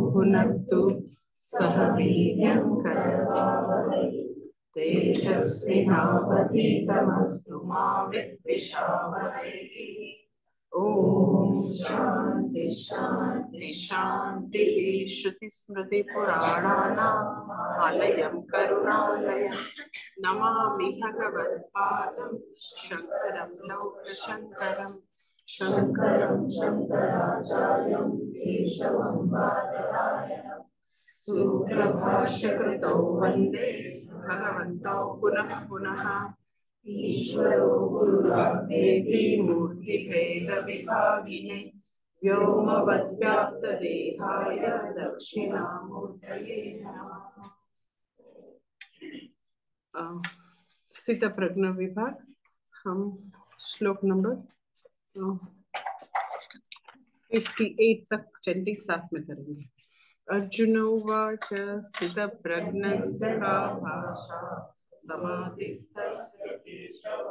भुनक्तु सह वीर्यं करवावहै तेजस्विनावधीतमस्तु मा विद्विषावहै। ओम शांति शांति शांति। श्रुति स्मृति पुराणानाम् आलयं करुणालयं नमामि भगवत्पादं शंकरं लोकशंकरं। शंकरं शंकराचार्यं केशवं बादरायणं सूत्रभाष्यकृतौ वन्दे भगवन्तौ पुनः पुनः। ईश्वरो गुरुरात्मेति मूर्तिभेदविभागिने व्योमवद्व्याप्तदेहाय दक्षिणामूर्तये नमः। स्थितप्रज्ञ विभाग हम श्लोक नंबर 58 तक चैंटिंग साथ में करेंगे। अर्जुन उवाच स्थितप्रज्ञस्य का भाषा समाधिस्थस्य केशव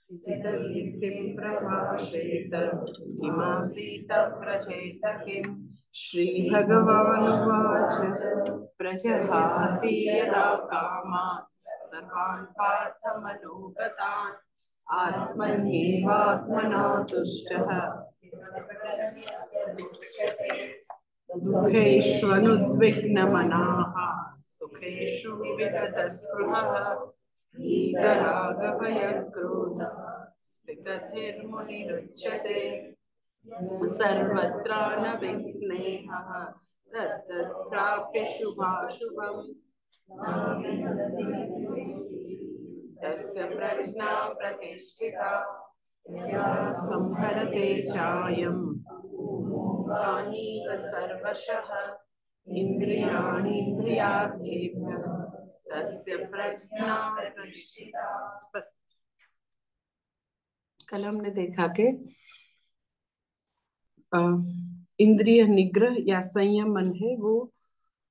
किं प्रभाषेत किमासीत व्रजेत किम्। श्रीभगवानुवाच प्रजहाति यदा कामान् सर्वान् पार्थमनोगतान् आत्मन्येवात्मना तुष्टः दुःखेष्वनुद्विग्नमनाः सुखेषु विगतस्पृहः वीतरागभयक्रोधः स्थितधीर्मुनिरुच्यते सर्वत्रानभिस्नेहः तत्तत्प्राप्य शुभाशुभम् तस्य प्रज्ञा प्रतिष्ठिता संहरते चायम् प्राणीव सर्वशः इन्द्रियाणीन्द्रियार्थेभ्यः तस्य प्रज्ञा प्रतिष्ठिता। कल हमने देखा कि इंद्रिय निग्रह या संयम मन है वो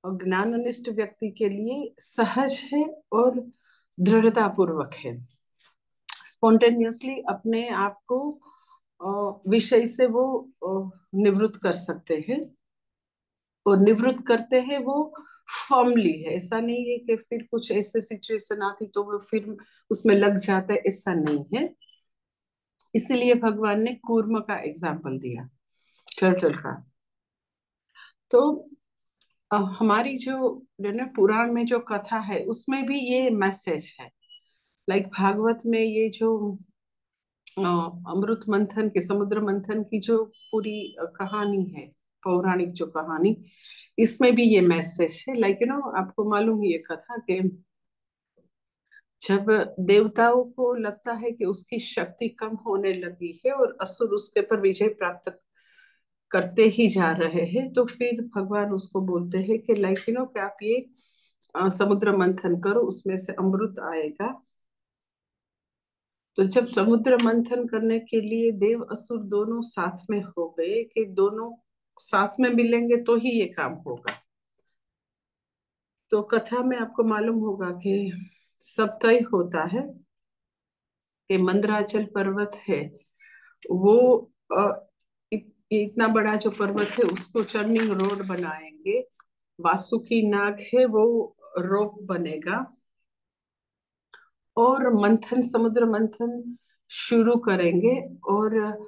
ज्ञाननिष्ठ व्यक्ति के लिए सहज है और दृढ़ता पूर्वक है। स्पॉन्टेनियसली अपने आप को विषय से वो निवृत्त कर सकते हैं और निवृत्त करते हैं वो फर्मली है। ऐसा नहीं है कि फिर कुछ ऐसे सिचुएशन आती तो वो फिर उसमें लग जाता है, ऐसा नहीं है। इसीलिए भगवान ने कूर्म का एग्जाम्पल दिया, टर्टल का। तो हमारी जो पुराण में जो कथा है उसमें भी ये मैसेज है। लाइक भागवत में ये जो अमृत मंथन के समुद्र मंथन की जो पूरी कहानी है, पौराणिक जो कहानी, इसमें भी ये मैसेज है। लाइक आपको मालूम है ये कथा कि जब देवताओं को लगता है कि उसकी शक्ति कम होने लगी है और असुर उसके पर विजय प्राप्त करते ही जा रहे हैं, तो फिर भगवान उसको बोलते हैं कि लाइक कि आप ये समुद्र मंथन करो, उसमें से अमृत आएगा। तो जब समुद्र मंथन करने के लिए देव असुर दोनों साथ में हो गए कि दोनों साथ में मिलेंगे तो ही ये काम होगा। तो कथा में आपको मालूम होगा कि सब तय होता है कि मंदराचल पर्वत है वो इतना बड़ा जो पर्वत है उसको टर्निंग रोड बनाएंगे। वासुकी नाग है वो रोप बनेगा और मंथन समुद्र मंथन शुरू करेंगे। और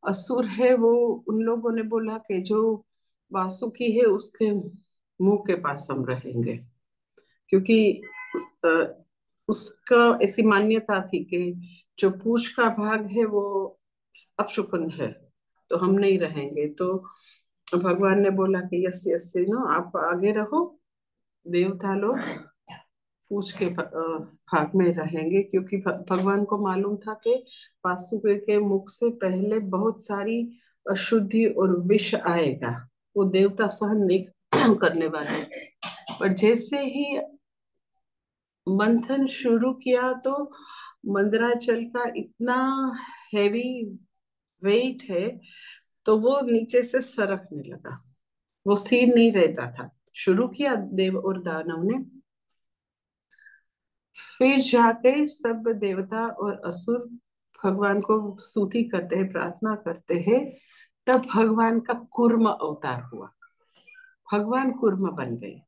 असुर है वो, उन लोगों ने बोला कि जो वासुकी है उसके मुंह के पास हम रहेंगे, क्योंकि उसका ऐसी मान्यता थी कि जो पूछ का भाग है वो अपशुकन है, तो हम नहीं रहेंगे। तो भगवान ने बोला कि यस यस आप आगे रहो, देवता लोग पूछ के भाग में रहेंगे, क्योंकि भगवान को मालूम था कि वासुकी के मुख से पहले बहुत सारी अशुद्धि और विष आएगा, वो देवता सहन नहीं करने वाले। पर जैसे ही मंथन शुरू किया तो मंदराचल का इतना हैवी वेट है तो वो नीचे से सरकने लगा, वो स्थिर नहीं रहता था। शुरू किया देव और दानव ने, फिर जाके सब देवता और असुर भगवान को स्तुति करते हैं, प्रार्थना करते हैं। तब भगवान का कूर्म अवतार हुआ। भगवान कूर्म बन गए।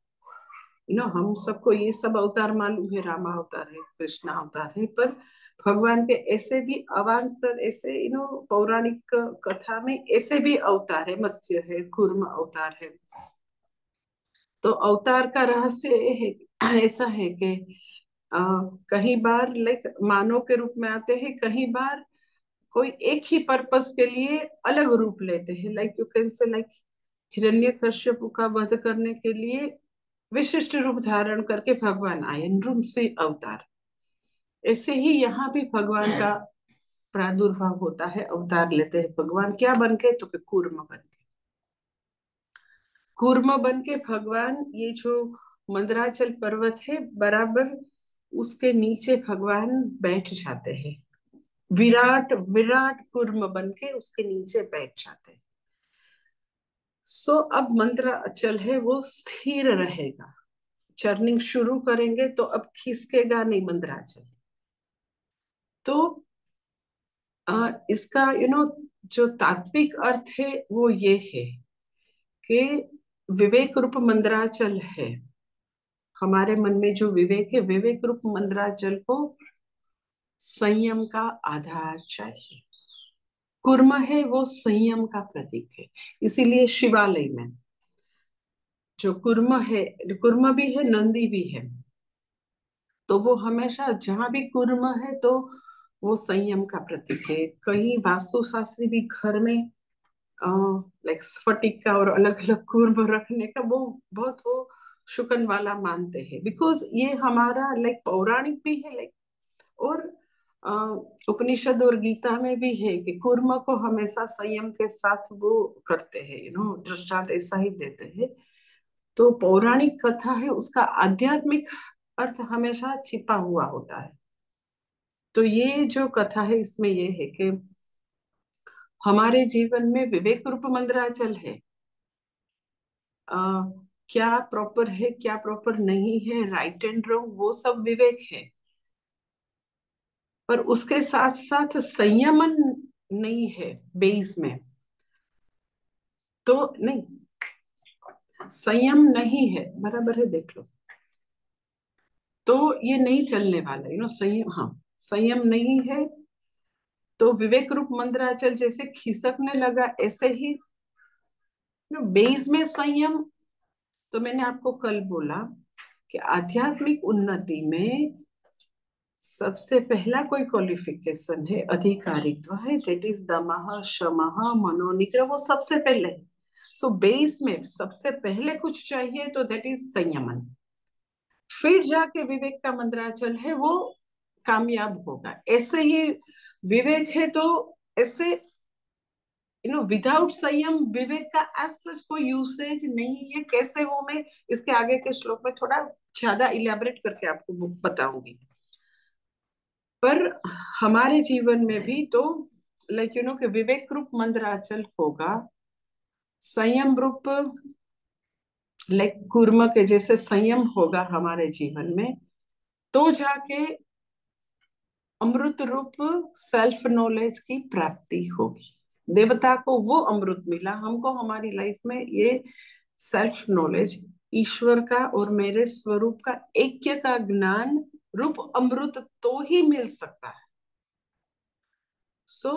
हम सबको ये सब अवतार मालूम है, रामा अवतार है, कृष्ण अवतार है, पर भगवान के ऐसे भी अवान्तर, ऐसे पौराणिक कथा में ऐसे भी अवतार है, मत्स्य है, कूर्म अवतार है। तो अवतार का रहस्य है, ऐसा है कि अ, कहीं बार लाइक मानव के रूप में आते हैं, कहीं बार कोई एक ही पर्पस के लिए अलग रूप लेते हैं। लाइक यू कैन से लाइक हिरण्यकश्यप का वध करने के लिए विशिष्ट रूप धारण करके भगवान आए, नृ से अवतार। ऐसे ही यहाँ भी भगवान का प्रादुर्भाव होता है, अवतार लेते हैं भगवान। क्या बन के? तो कूर्म बन के। कूर्म बन के भगवान, ये जो मंदराचल पर्वत है बराबर उसके नीचे भगवान बैठ जाते हैं। विराट विराट कूर्म बन के उसके नीचे बैठ जाते हैं। सो अब मंदराचल है वो स्थिर रहेगा। चर्निंग शुरू करेंगे तो अब खिसकेगा नहीं मंदराचल। तो इसका जो तात्विक अर्थ है वो ये है कि विवेक रूप मंदराचल है। हमारे मन में जो विवेक है, विवेक रूप मंदराचल को संयम का आधार चाहिए। कूर्म है वो संयम का प्रतीक है। इसीलिए शिवालय में जो कूर्म है, कूर्म भी है, नंदी भी है, तो वो हमेशा जहां भी कूर्म है तो वो संयम का प्रतीक है। कहीं वास्तुशास्त्री भी घर में लाइक स्फटिक का और अलग अलग कूर्म रखने का वो बहुत वो शुकन वाला मानते हैं, बिकॉज ये हमारा लाइक पौराणिक भी है, लाइक और अ, उपनिषद और गीता में भी है कि कूर्म को हमेशा संयम के साथ वो करते हैं, दृष्टांत ऐसा ही देते हैं। तो पौराणिक कथा है, उसका आध्यात्मिक अर्थ हमेशा छिपा हुआ होता है। तो ये जो कथा है इसमें ये है कि हमारे जीवन में विवेक रूप मंदराचल है। आ, क्या प्रॉपर है, क्या प्रॉपर नहीं है, राइट एंड रॉन्ग, वो सब विवेक है, पर उसके साथ साथ संयमन नहीं है बेस में। तो नहीं, संयम नहीं है, बराबर है, देख लो। तो ये नहीं चलने वाला, संयम, हाँ, संयम नहीं है। तो विवेक रूप मंदराचल जैसे खिसकने लगा, ऐसे ही बेस में संयम। तो मैंने आपको कल बोला कि आध्यात्मिक उन्नति में सबसे पहला कोई क्वालिफिकेशन है, अधिकारित्व है, दैट इज दमः शमः मनोनिग्रह, वो सबसे पहले है। सो बेस में सबसे पहले कुछ चाहिए तो दैट इज संयमन। फिर जाके विवेक का मंदराचल है वो कामयाब होगा। ऐसे ही विवेक है तो ऐसे विदाउट संयम विवेक का एज सच कोई यूसेज नहीं है। कैसे, वो मैं इसके आगे के श्लोक में थोड़ा ज्यादा इलेबोरेट करके आपको बताऊंगी। पर हमारे जीवन में भी तो लाइक कि विवेक रूप मंदराचल होगा, संयम रूप लाइक कूर्म के जैसे संयम होगा हमारे जीवन में, तो जाके अमृत रूप सेल्फ नॉलेज की प्राप्ति होगी। देवता को वो अमृत मिला, हमको हमारी लाइफ में ये सेल्फ नॉलेज, ईश्वर का और मेरे स्वरूप का ऐक्य का ज्ञान रूप अमृत तो ही मिल सकता है। सो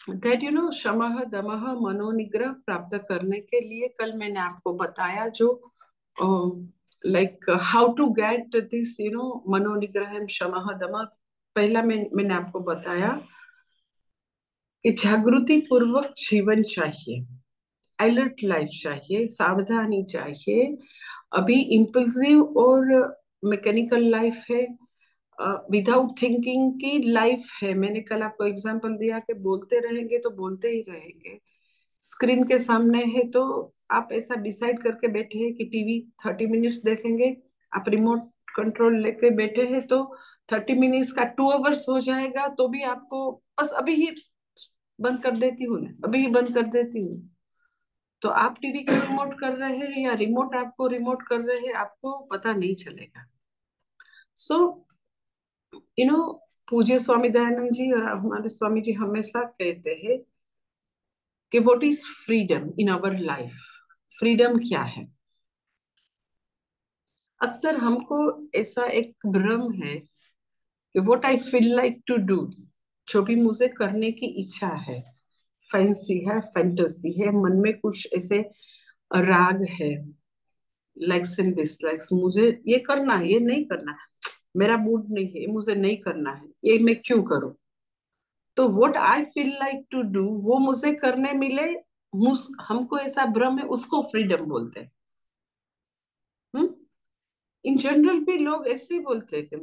दैट शमः दमः मनोनिग्रह प्राप्त करने के लिए कल मैंने आपको बताया जो like how to get this मनोनिग्रह शमः दमः। पहला मैंने आपको बताया कि जागृति पूर्वक जीवन चाहिए, अलर्ट लाइफ चाहिए, सावधानी चाहिए। अभी इम्पल्सिव और मैकेनिकल लाइफ है, विदाउट थिंकिंग की लाइफ है। मैंने कल आपको एग्जांपल दिया कि बोलते रहेंगे तो बोलते ही रहेंगे। स्क्रीन के सामने है तो आप ऐसा डिसाइड करके बैठे हैं कि टीवी 30 मिनट्स देखेंगे, आप रिमोट कंट्रोल लेके बैठे हैं तो 30 मिनट्स का 2 आवर्स हो जाएगा, तो भी आपको बस अभी ही बंद कर देती हूँ, मैं अभी ही बंद कर देती हूँ। तो आप टीवी को रिमोट कर रहे हैं या रिमोट आपको रिमोट कर रहे हैं, आपको पता नहीं चलेगा। सो पूज्य स्वामी दयानंद जी और हमारे स्वामी जी हमेशा कहते हैं कि what is freedom in our life. Freedom क्या है? अक्सर हमको ऐसा एक भ्रम है कि what I feel like to do, जो भी मुझे करने की इच्छा है, फैंसी है, फैंटेसी है, मन में कुछ ऐसे राग है, लाइक्स एंड डिसलाइक्स, मुझे ये करना है, ये नहीं करना है, मेरा मूड नहीं है, ये मुझे नहीं करना है, ये मैं क्यों करूं? तो what I feel like to do वो मुझे करने मिले, हमको ऐसा भ्रम है, उसको फ्रीडम बोलते हैं। इन जनरल भी लोग ऐसे ही बोलते हैं कि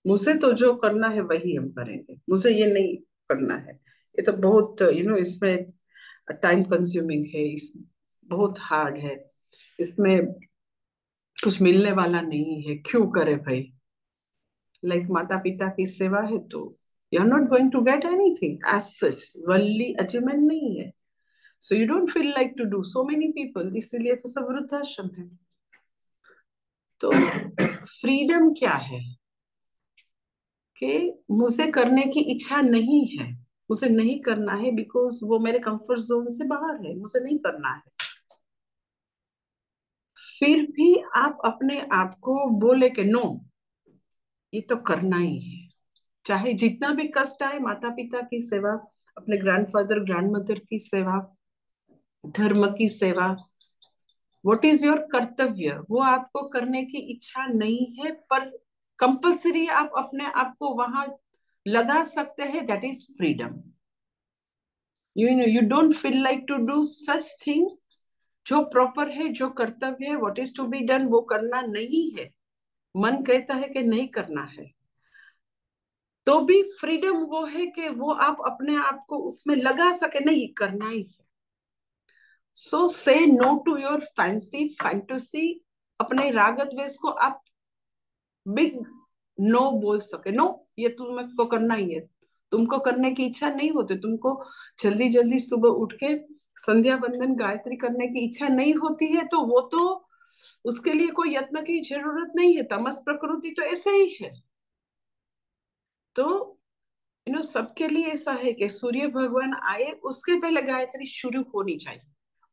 मुझे तो जो करना है वही हम करेंगे, मुझे ये नहीं करना है। ये तो बहुत इसमें टाइम कंज्यूमिंग है, इस बहुत हार्ड है, इसमें कुछ मिलने वाला नहीं है, क्यों करे भाई? लाइक माता पिता की सेवा है तो you are not going to get anything as such, worldly achievement नहीं है, so you don't feel like to do so many people, इसीलिए तो सब वृद्धाश्रम है। तो फ्रीडम क्या है? कि मुझे करने की इच्छा नहीं है, मुझे नहीं करना है बिकॉज वो मेरे कंफर्ट जोन से बाहर है, मुझे नहीं करना है, फिर भी आप अपने आप को बोले कि नो, ये तो करना ही है, चाहे जितना भी कष्ट आए, माता पिता की सेवा, अपने ग्रैंडफादर ग्रैंडमदर की सेवा, धर्म की सेवा, व्हाट इज योर कर्तव्य, वो आपको करने की इच्छा नहीं है, पर कंपल्सरी आप अपने आप को वहां लगा सकते हैं, that is freedom. You don't feel like to do such thing, जो प्रॉपर है, जो कर्तव्य है, what is to be done, वो करना नहीं है, मन कहता है कि नहीं करना है, तो भी फ्रीडम वो है कि वो आप अपने आप को उसमें लगा सके, नहीं करना ही है। So say no to your fancy fantasy, अपने राग द्वेष को आप बिग नो बोल सके, नो, ये तुमको करना ही है, तुमको करने की इच्छा नहीं होती, तुमको जल्दी जल्दी सुबह उठ के संध्या वंदन गायत्री करने की इच्छा नहीं होती है, तो वो तो उसके लिए कोई यत्न की जरूरत नहीं है, तमस प्रकृति तो ऐसे ही है। तो सबके लिए ऐसा है कि सूर्य भगवान आए उसके पहले गायत्री शुरू होनी चाहिए,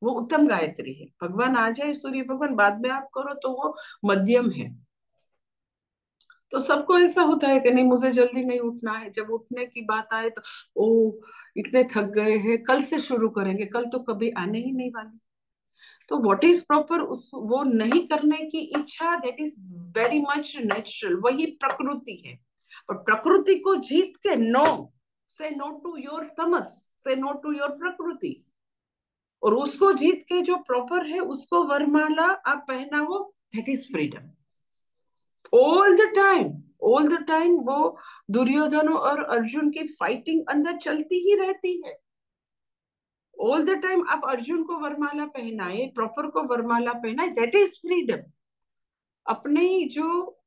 वो उत्तम गायत्री है, भगवान आ जाए सूर्य भगवान बाद में आप करो तो वो मध्यम है। तो सबको ऐसा होता है कि नहीं मुझे जल्दी नहीं उठना है, जब उठने की बात आए तो ओ इतने थक गए हैं, कल से शुरू करेंगे, कल तो कभी आने ही नहीं वाली। तो व्हाट इज प्रॉपर, उस वो नहीं करने की इच्छा, that is very much natural, वही प्रकृति है। पर प्रकृति को जीत के नो, से नो टू योर तमस, से नो टू योर प्रकृति, और उसको जीत के जो प्रॉपर है उसको वरमाला आप पहनाओ, that is freedom. All the time, all the time वो दुर्योधन और अर्जुन की फाइटिंग अंदर चलती ही रहती है, ऑल द टाइम आप अर्जुन को वरमाला पहनाए, प्रॉपर को वरमाला पहनाए, दैट इज फ्रीडम। अपने जो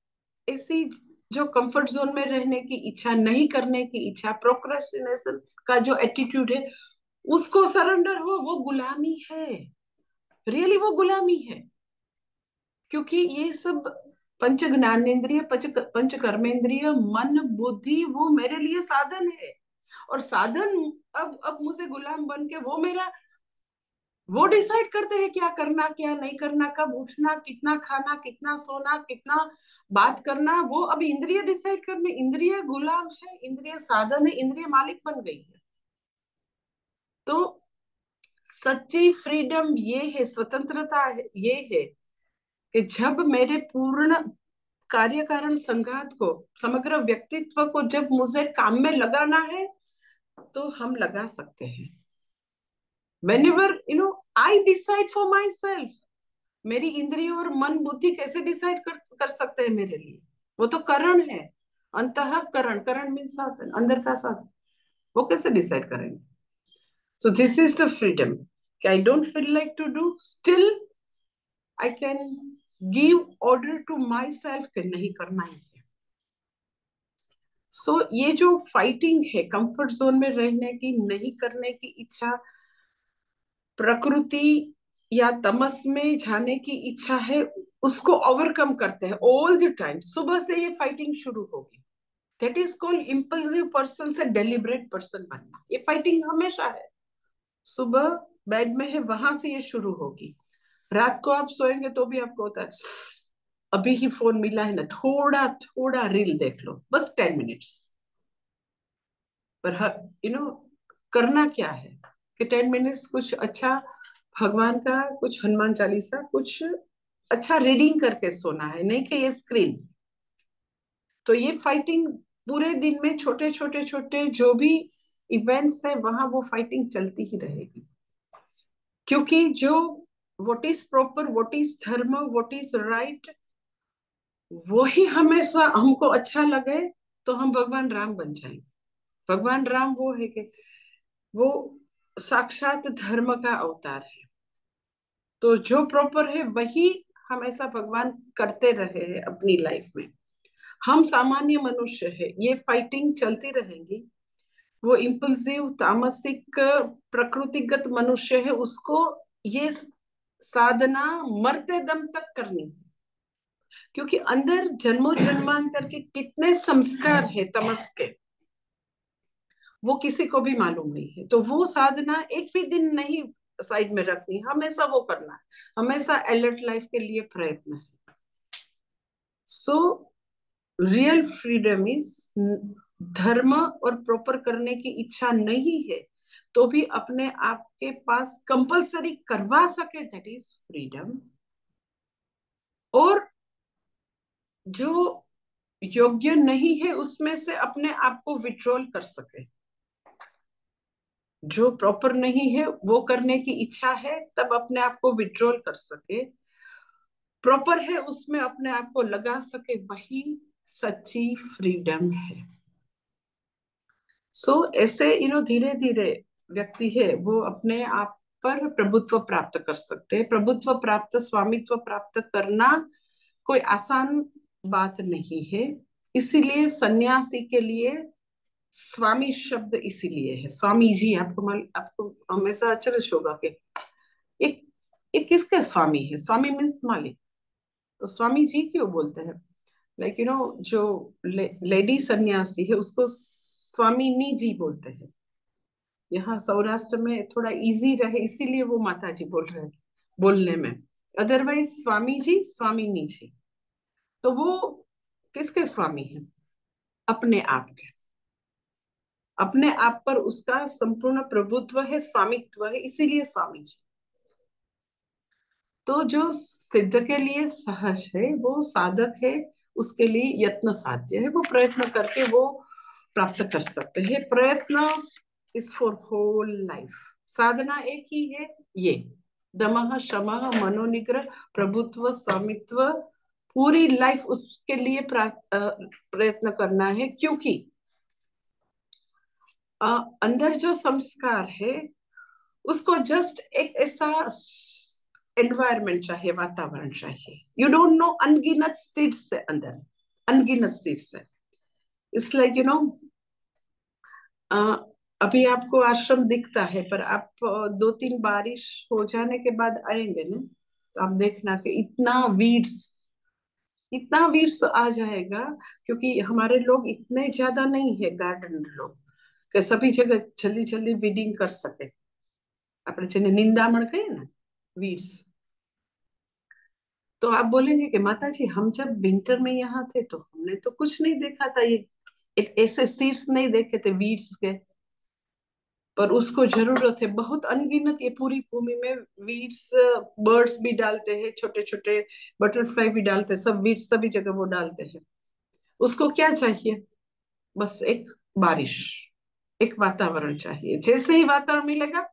ऐसी जो कंफर्ट जोन में रहने की इच्छा, नहीं करने की इच्छा, प्रोक्रेस्टिनेशन का जो एटीट्यूड है, उसको सरेंडर हो, वो गुलामी है, रियली वो गुलामी है। क्योंकि ये सब पंच ज्ञानेन्द्रिय, पंच कर्मेंद्रिय, मन बुद्धि, वो मेरे लिए साधन है, और साधन अब मुझे गुलाम बन के वो डिसाइड करते हैं क्या करना क्या नहीं करना, कब उठना, कितना खाना, कितना सोना, कितना बात करना, वो अब इंद्रिय डिसाइड करने, इंद्रिय गुलाम है, इंद्रिय साधन है, इंद्रिय मालिक बन गई है। तो सच्ची फ्रीडम ये है, स्वतंत्रता है, ये है कि जब मेरे पूर्ण कार्य कारण संघात को, समग्र व्यक्तित्व को जब मुझे काम में लगाना है तो हम लगा सकते हैं। whenever I decide for myself, मेरी इंद्रिय और मन बुद्धि कैसे डिसाइड कर सकते हैं मेरे लिए? वो तो करण है, अंतःकरण, करण मीन साधन, अंदर का साधन, वो कैसे डिसाइड करेंगे? So this is the freedom, I don't feel like to do, still I can give order to myself कि नहीं करना ही है। सो ये जो फाइटिंग है, कंफर्ट जोन में रहने की, नहीं करने की इच्छा, प्रकृति या तमस में जाने की इच्छा है, उसको ओवरकम करते हैं ऑल द टाइम। सुबह से ये फाइटिंग शुरू होगी, that is called impulsive person से डेलिबरेट पर्सन बनना, ये फाइटिंग हमेशा है। सुबह बेड में है वहां से ये शुरू होगी। रात को आप सोएंगे तो भी आपको होता है अभी ही फोन मिला है ना, थोड़ा थोड़ा रील देख लो, बस 10 मिनट्स। पर करना क्या है कि 10 मिनट्स कुछ अच्छा भगवान का, कुछ हनुमान चालीसा, कुछ अच्छा रीडिंग करके सोना है, नहीं कि ये स्क्रीन। तो ये फाइटिंग पूरे दिन में छोटे छोटे छोटे जो भी इवेंट्स है वहां वो फाइटिंग चलती ही रहेगी। क्योंकि जो what is proper, what is धर्म, व्हाट इज राइट, वो ही हमेशा हमको अच्छा लगे तो हम भगवान राम बन जाएंगे। भगवान राम वो है कि वो साक्षात धर्म का अवतार है। तो जो प्रॉपर है वही हमेशा भगवान करते रहे हैं अपनी लाइफ में। हम सामान्य मनुष्य है, ये फाइटिंग चलती रहेंगी। वो इम्पल्सिव तामसिक प्रकृतिगत मनुष्य है, उसको ये साधना मरते दम तक करनी है। क्योंकि अंदर जन्मों जन्मांतर के कितने संस्कार है तमस के, वो किसी को भी मालूम नहीं है। तो वो साधना एक भी दिन नहीं साइड में रखनी, हमेशा वो करना है, हमेशा अलर्ट लाइफ के लिए प्रयत्न है। सो रियल फ्रीडम इज, धर्म और प्रॉपर करने की इच्छा नहीं है तो भी अपने आप के पास कंपलसरी करवा सके, दैट इज फ्रीडम। और जो योग्य नहीं है उसमें से अपने आप को विड्रॉल कर सके। जो प्रॉपर नहीं है वो करने की इच्छा है तब अपने आप को विड्रॉल कर सके, प्रॉपर है उसमें अपने आप को लगा सके, वही सच्ची फ्रीडम है। ऐसे धीरे धीरे व्यक्ति है वो अपने आप पर प्रभुत्व प्राप्त कर सकते हैं। प्रभुत्व प्राप्त, स्वामित्व प्राप्त करना कोई आसान बात नहीं है। इसीलिए सन्यासी के लिए स्वामी शब्द इसीलिए है, स्वामी जी। आपको हमेशा अचरज होगा कि एक एक किसके स्वामी है, स्वामी मीन्स मालिक, तो स्वामी जी क्यों बोलते हैं? लाइक जो लेडी सन्यासी है उसको स्वामिनी जी बोलते हैं। यहाँ सौराष्ट्र में थोड़ा इजी रहे इसीलिए वो माता जी बोल रहे हैं बोलने में। अदरवाइज स्वामी जी, स्वामिनी जी, तो वो किसके स्वामी है? अपने आप के। अपने आप पर उसका संपूर्ण प्रभुत्व है, स्वामित्व है, इसीलिए स्वामी जी। तो जो सिद्ध के लिए सहज है वो साधक है, उसके लिए यत्न साध्य है, वो प्रयत्न करके वो प्राप्त कर सकते हैं। प्रयत्न इज फॉर होल लाइफ, साधना एक ही है, ये दमः शमः मनोनिग्रह प्रभुत्व स्वामित्व पूरी लाइफ उसके लिए प्रयत्न करना है। क्योंकि अंदर जो संस्कार है उसको जस्ट एक ऐसा एनवायरमेंट चाहिए, वातावरण चाहिए। यू डोंट नो, अनगिनत सीड्स है अंदर, अनगिनत सीड्स है। इसलिए अभी आपको आश्रम दिखता है पर आप 2-3 बारिश हो जाने के बाद आएंगे ना तो आप देखना कि इतना वीड्स आ जाएगा। क्योंकि हमारे लोग इतने ज्यादा नहीं है गार्डन लोग कि सभी जगह जल्दी जल्दी वीडिंग कर सके। આપણે જેને નિંદામણ કહીએ ને, वीड्स, तो आप बोलेंगे कि माता जी हम जब विंटर में यहाँ थे तो हमने तो कुछ नहीं देखा था, ये ऐसे सीड्स नहीं देखे थे वीड्स के। पर उसको जरूरत है, बहुत अनगिनत ये पूरी भूमि में वीड्स। बर्ड्स भी डालते हैं, छोटे छोटे बटरफ्लाई भी डालते हैं, सब वीड्स सभी जगह वो डालते हैं। उसको क्या चाहिए? बस एक बारिश, एक वातावरण चाहिए। जैसे ही वातावरण मिलेगा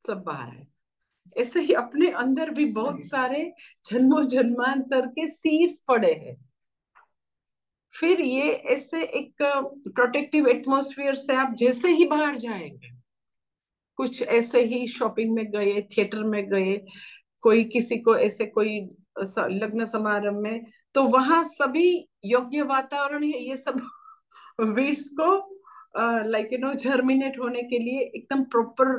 सब बाहर है। ऐसे ही अपने अंदर भी बहुत सारे जन्मों जन्मांतर के सीड्स पड़े हैं। फिर ये ऐसे एक प्रोटेक्टिव एटमॉस्फेयर से आप जैसे ही बाहर जाएंगे, कुछ ऐसे ही शॉपिंग में गए, थिएटर में गए, कोई किसी को ऐसे कोई लग्न समारोह में, तो वहां सभी योग्य वातावरण है, ये सब वीड्स को लाइक जर्मिनेट होने के लिए एकदम प्रॉपर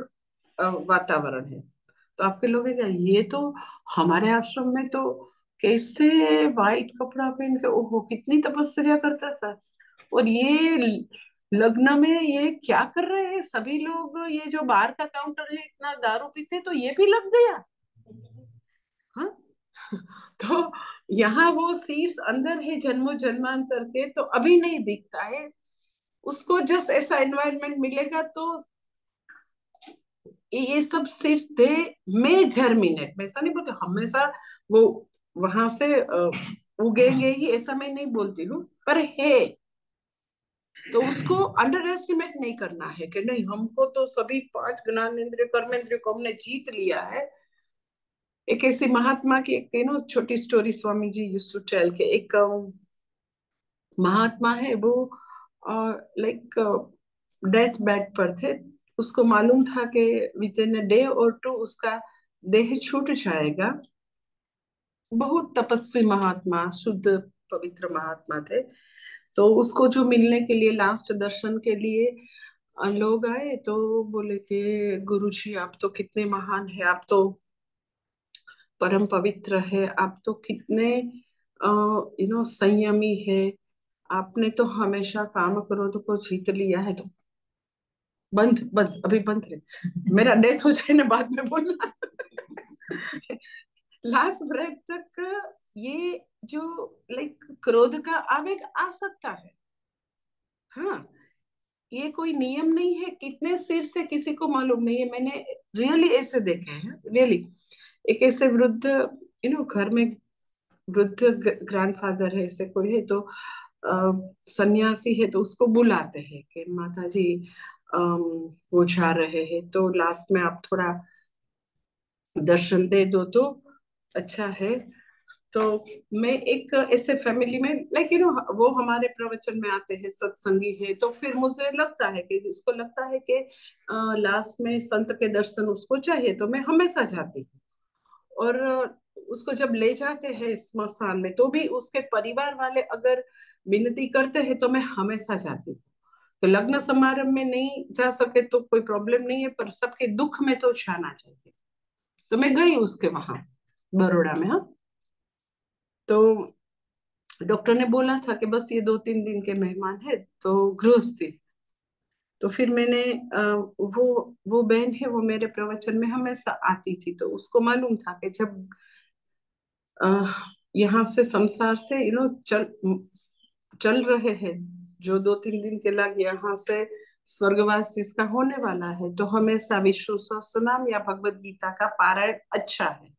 वातावरण है। तो आपके लोग क्या, ये तो हमारे आश्रम में तो कैसे वाइट कपड़ा पहन के, ओहो कितनी तपस्या करता था। और ये लग्न में ये क्या कर रहे हैं सभी लोग, ये जो बार का काउंटर है इतना दारू पीते, तो ये भी लग गया। हाँ। तो यहाँ वो शीर्ष अंदर है जन्मों जन्मांतर के, तो अभी नहीं दिखता है उसको, जस्ट ऐसा एनवायरनमेंट मिलेगा तो ये सब शीर्ष दे में जर्मिनेट, मैं ऐसा नहीं बोलती हमेशा वो वहां से उगेंगे ही, ऐसा मैं नहीं बोलती हूँ, पर है। तो उसको अंडर एस्टिमेट नहीं करना है कि नहीं हमको तो सभी पांच ज्ञानेंद्रिय कर्मेंद्रिय को हमने जीत लिया है। एक ऐसी महात्मा की एक छोटी story Swami ji used to tell के, एक महात्मा है वो लाइक डेथ बेड पर थे। उसको मालूम था कि विद इन अ डे और टू उसका देह छूट जाएगा। बहुत तपस्वी महात्मा, शुद्ध पवित्र महात्मा थे। तो उसको जो मिलने के लिए लास्ट दर्शन के लिए लोग आए, तो बोले कि गुरु जी आप तो कितने महान है, आप तो परम पवित्र है, आप तो कितने संयमी है, आपने तो हमेशा काम क्रोध को जीत लिया है। तो बंद बंद अभी बंद रहे, मेरा डेथ हो जाए ना बाद में बोलना। लास्ट ब्रेथ तक ये जो लाइक क्रोध का आवेग आ सकता है। हाँ, ये कोई नियम नहीं है, कितने सिर से किसी को मालूम नहीं है। मैंने रियली ऐसे देखे हैं, रियली। एक ऐसे वृद्ध घर में वृद्ध ग्रैंडफादर है, ऐसे कोई है, तो सन्यासी है, तो उसको बुलाते हैं कि माता जी वो जा रहे हैं, तो लास्ट में आप थोड़ा दर्शन दे दो तो अच्छा है। तो मैं एक ऐसे फैमिली में लाइक वो हमारे प्रवचन में आते हैं, सत्संगी है, तो फिर मुझे लगता है कि इसको लगता है कि लास्ट में संत के दर्शन उसको चाहिए, तो मैं हमेशा जाती हूँ। और उसको जब ले जाते हैं स्मशान में, तो भी उसके परिवार वाले अगर विनती करते हैं तो मैं हमेशा जाती हूँ। तो लग्न समारंभ में नहीं जा सके तो कोई प्रॉब्लम नहीं है, पर सबके दुख में तो जाना चाहिए। तो मैं गई उसके वहां बड़ौदा में। हाँ, तो डॉक्टर ने बोला था कि बस ये 2-3 दिन के मेहमान है, तो गृहस्थी। तो फिर मैंने वो बहन है, वो मेरे प्रवचन में हमेशा आती थी, तो उसको मालूम था कि जब यहाँ से संसार से चल रहे हैं, जो 2-3 दिन के लग यहाँ से स्वर्गवास जिसका होने वाला है, तो हमेशा विष्णु सहस्त्रनाम या भगवत गीता का पारायण अच्छा है।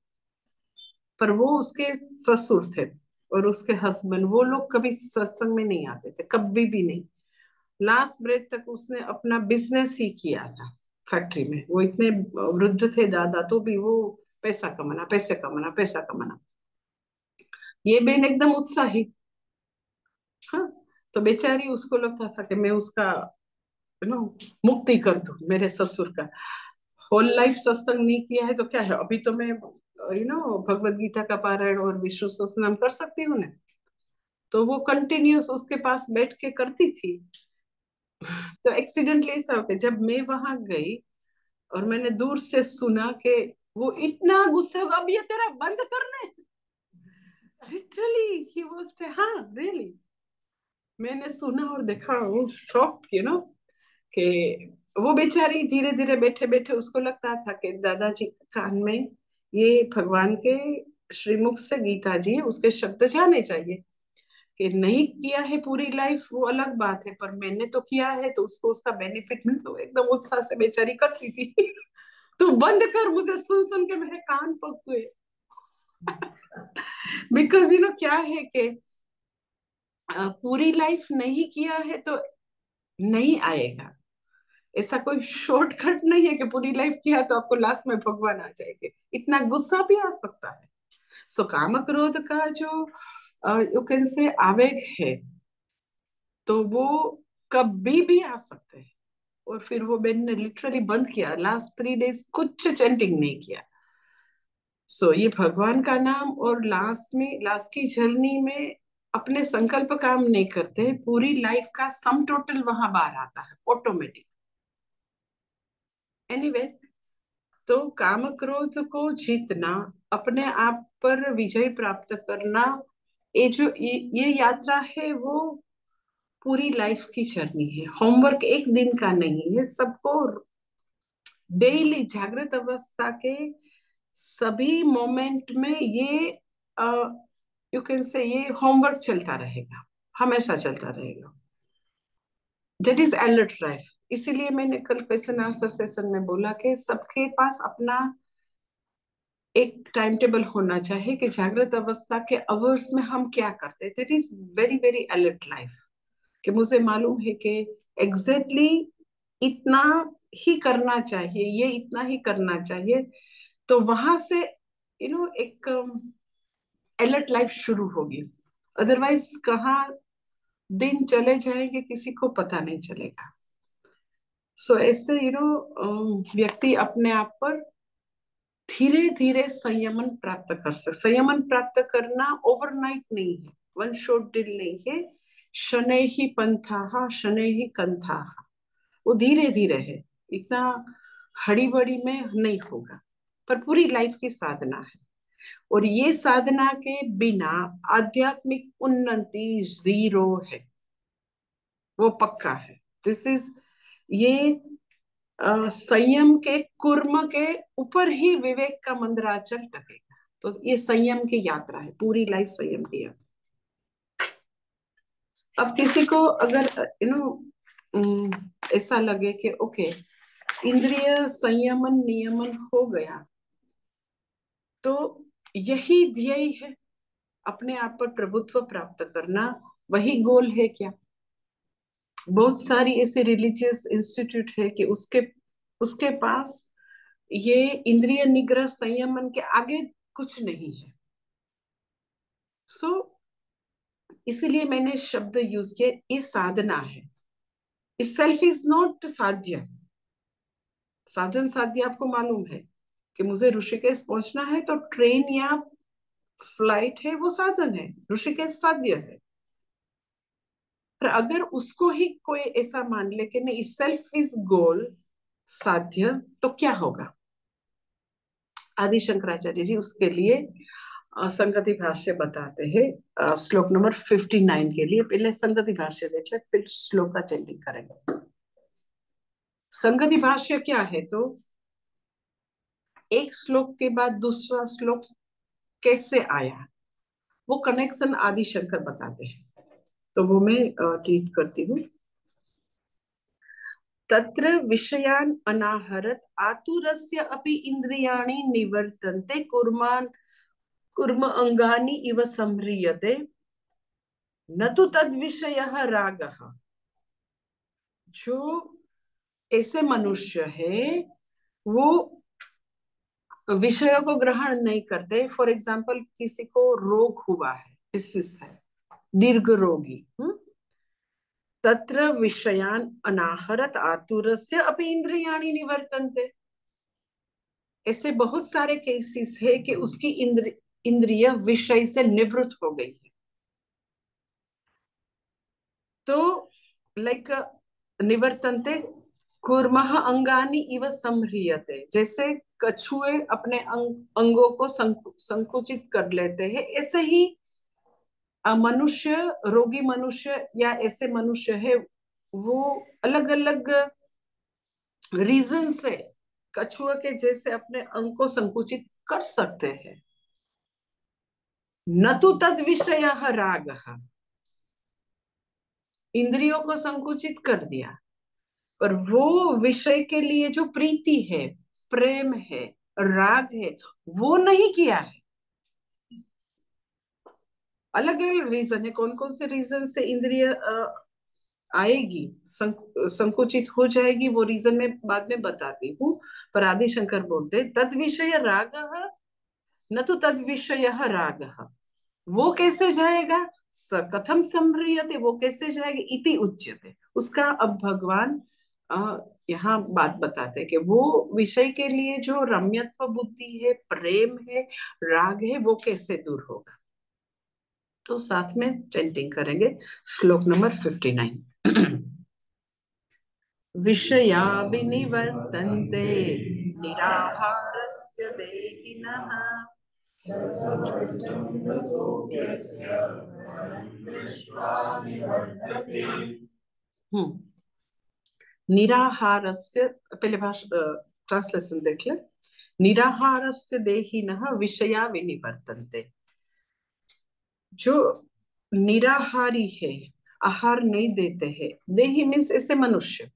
पर वो उसके ससुर थे और उसके हस्बैंड, वो लोग कभी सत्संग में नहीं आते थे, कभी भी नहीं। लास्ट ब्रेथ तक उसने अपना बिजनेस ही किया था फैक्ट्री में। वो इतने वृद्ध थे दादा, तो भी वो पैसा कमाना, पैसे कमाना, पैसा कमाना। ये बहन एकदम उत्साही। हाँ, तो बेचारी उसको लगता था कि मैं उसका नो मुक्ति कर दूं, मेरे ससुर का। होल लाइफ सत्संग नहीं किया है तो क्या है, अभी तो मैं भगवत गीता का पारायण और विष्णु सहस्त्रनाम कर सकती हूँ ना। तो वो कंटिन्यूस उसके पास बैठ के करती थी। तो एक्सीडेंटली ऐसा हो गया, जब मैं वहां गई और मैंने दूर से सुना कि वो इतना गुस्से होगा, अब ये तेरा बंद करना है। लिटरली ही वाज, हाँ रियली। मैंने सुना और देखा, वो शॉक कि वो बेचारी धीरे धीरे बैठे बैठे उसको लगता था कि दादाजी कान में ये भगवान के श्रीमुख से गीता जी उसके शब्द जाने चाहिए। कि नहीं किया है पूरी लाइफ वो अलग बात है, पर मैंने तो किया है तो उसको उसका बेनिफिट मिल, तो एकदम उत्साह से बेचारी करती थी। तू बंद कर, मुझे सुन सुन के मेरे कान पक हुए। बिकॉज क्या है कि पूरी लाइफ नहीं किया है तो नहीं आएगा। ऐसा कोई शॉर्टकट नहीं है कि पूरी लाइफ किया तो आपको लास्ट में भगवान आ जाएंगे, इतना गुस्सा भी आ सकता है। सो काम क्रोध का जो यू कैन से आवेग है, तो वो कभी भी आ सकते हैं। और फिर वो मैंने ने लिटरली बंद किया, लास्ट 3 डेज कुछ चैंटिंग नहीं किया। सो ये भगवान का नाम, और लास्ट की जर्नी में अपने संकल्प काम नहीं करते, पूरी लाइफ का सम टोटल वहां बाहर आता है ऑटोमेटिक। एनीवे, तो काम क्रोध को जीतना, अपने आप पर विजय प्राप्त करना, ये जो ये यात्रा है वो पूरी लाइफ की जर्नी है, होमवर्क एक दिन का नहीं है। सबको डेली जागृत अवस्था के सभी मोमेंट में ये यू कैन से ये होमवर्क चलता रहेगा, हमेशा चलता रहेगा। That is alert life. इसीलिए मैंने कल क्वेश्चन आंसर सेशन में बोला कि सबके पास अपना एक टाइम टेबल होना चाहिए कि जागृत अवस्था के अवर्स में हम क्या करते हैं। That is very very alert life, कि मुझे मालूम है कि एग्जैक्टली इतना ही करना चाहिए, ये इतना ही करना चाहिए। तो वहां से एक अलर्ट लाइफ शुरू होगी। अदरवाइज कहाँ दिन चले जाएंगे किसी को पता नहीं चलेगा। सो ऐसे व्यक्ति अपने आप पर धीरे धीरे संयमन प्राप्त कर सकते। संयमन प्राप्त करना ओवरनाइट नहीं है, वन शॉट डील नहीं है। शनै ही पंथाः शनै ही कंथाः, वो धीरे धीरे है, इतना हड़ी बड़ी में नहीं होगा, पर पूरी लाइफ की साधना है। और ये साधना के बिना आध्यात्मिक उन्नति जीरो है, वो पक्का है। दिस इज ये संयम के कुर्म के ऊपर ही विवेक का मंदराचल टकेगा। तो ये संयम की यात्रा है, पूरी लाइफ संयम की यात्रा। अब किसी को अगर ऐसा लगे कि ओके इंद्रिय संयमन नियमन हो गया, तो यही ध्येय है, अपने आप पर प्रभुत्व प्राप्त करना, वही गोल है क्या? बहुत सारी ऐसे रिलीजियस इंस्टीट्यूट है कि उसके उसके पास ये इंद्रिय निग्रह संयमन के आगे कुछ नहीं है। सो इसीलिए मैंने शब्द यूज किया, ये साधना है। इट सेल्फ इज नॉट साध्य। साधन साध्य आपको मालूम है कि मुझे ऋषिकेश पहुंचना है तो ट्रेन या फ्लाइट है, वो साधन है, ऋषिकेश साध्य है। पर अगर उसको ही कोई ऐसा मान ले कि नहीं सेल्फ इज गोल साध्य, तो क्या होगा? आदि शंकराचार्य जी उसके लिए संगति भाष्य बताते हैं। श्लोक नंबर 59 के लिए पहले संगति भाष्य देख ले, फिर श्लोक का चेंजिंग करेंगे। संगति भाष्य क्या है? तो एक श्लोक के बाद दूसरा श्लोक कैसे आया, वो कनेक्शन आदि शंकर बताते हैं। तो वो मैं ट्रीट करती हूँ। तत्र विषयान अनाहरत आतुरस्य अपि इंद्रियाणि निवर्तन्ते कुर्म अंगानि इव संह्रियते न तो तद विषय रागः। जो ऐसे मनुष्य है वो विषयों को ग्रहण नहीं करते। फॉर एग्जाम्पल किसी को रोग हुआ है, डिसीज है, दीर्घ रोगी, तत्र विषयान अनाहरत आतुरस्य अपि इंद्रियाणि निवर्तन्ते। ऐसे बहुत सारे केसेस है कि उसकी इंद्रिय विषय से निवृत्त हो गई है। तो लाइक निवर्तन्ते कुर्मः अंगानि इव संह्रियते, जैसे कछुए अपने अंगों को संकुचित कर लेते हैं, ऐसे ही मनुष्य, रोगी मनुष्य या ऐसे मनुष्य है, वो अलग अलग रीजन से कछुए के जैसे अपने अंग को संकुचित कर सकते हैं। न तो तद विषय राग, इंद्रियों को संकुचित कर दिया, पर वो विषय के लिए जो प्रीति है, प्रेम है, राग है, वो नहीं किया है। अलग अलग रीजन है, कौन कौन से रीजन से इंद्रिय आएगी, संकुचित हो जाएगी, वो रीजन में बाद में बताती हूँ। पर आदि शंकर बोलते तद विषय राग न तो तद विषय राग, वो कैसे जाएगा? स कथम संम्रियते, वो कैसे जाएगा? इति उच्यते। उसका अब भगवान यहाँ बात बताते हैं कि वो विषय के लिए जो रम्यत्व बुद्धि है, प्रेम है, राग है, वो कैसे दूर होगा। तो साथ में चैंटिंग करेंगे श्लोक नंबर 59। विषया विनिवर्तन्ते निराहारस्य देहिनः हम्म निराहारस्य, पहले भाषा ट्रांसलेशन देख ले। निराहारस्य देहिनः विषया विनिवर्तन्ते। जो निराहारी है, आहार नहीं देते हैं, देही मीन्स ऐसे मनुष्य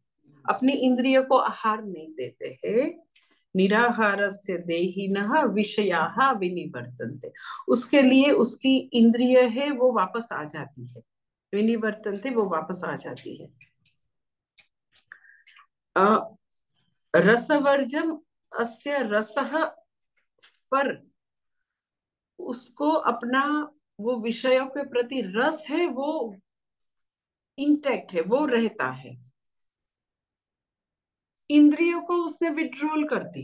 अपनी इंद्रिय को आहार नहीं देते हैं। निराहारस्य देहिनः विषयाः विनिवर्तन्ते, उसके लिए उसकी इंद्रिय है वो वापस आ जाती है। विनिवर्तन्ते, वो वापस आ जाती है। रसवर्जम अस्य रसः, पर उसको अपना वो विषयों के प्रति रस है वो इंटैक्ट है, वो रहता है। इंद्रियों को उसने विड्रॉल कर दी,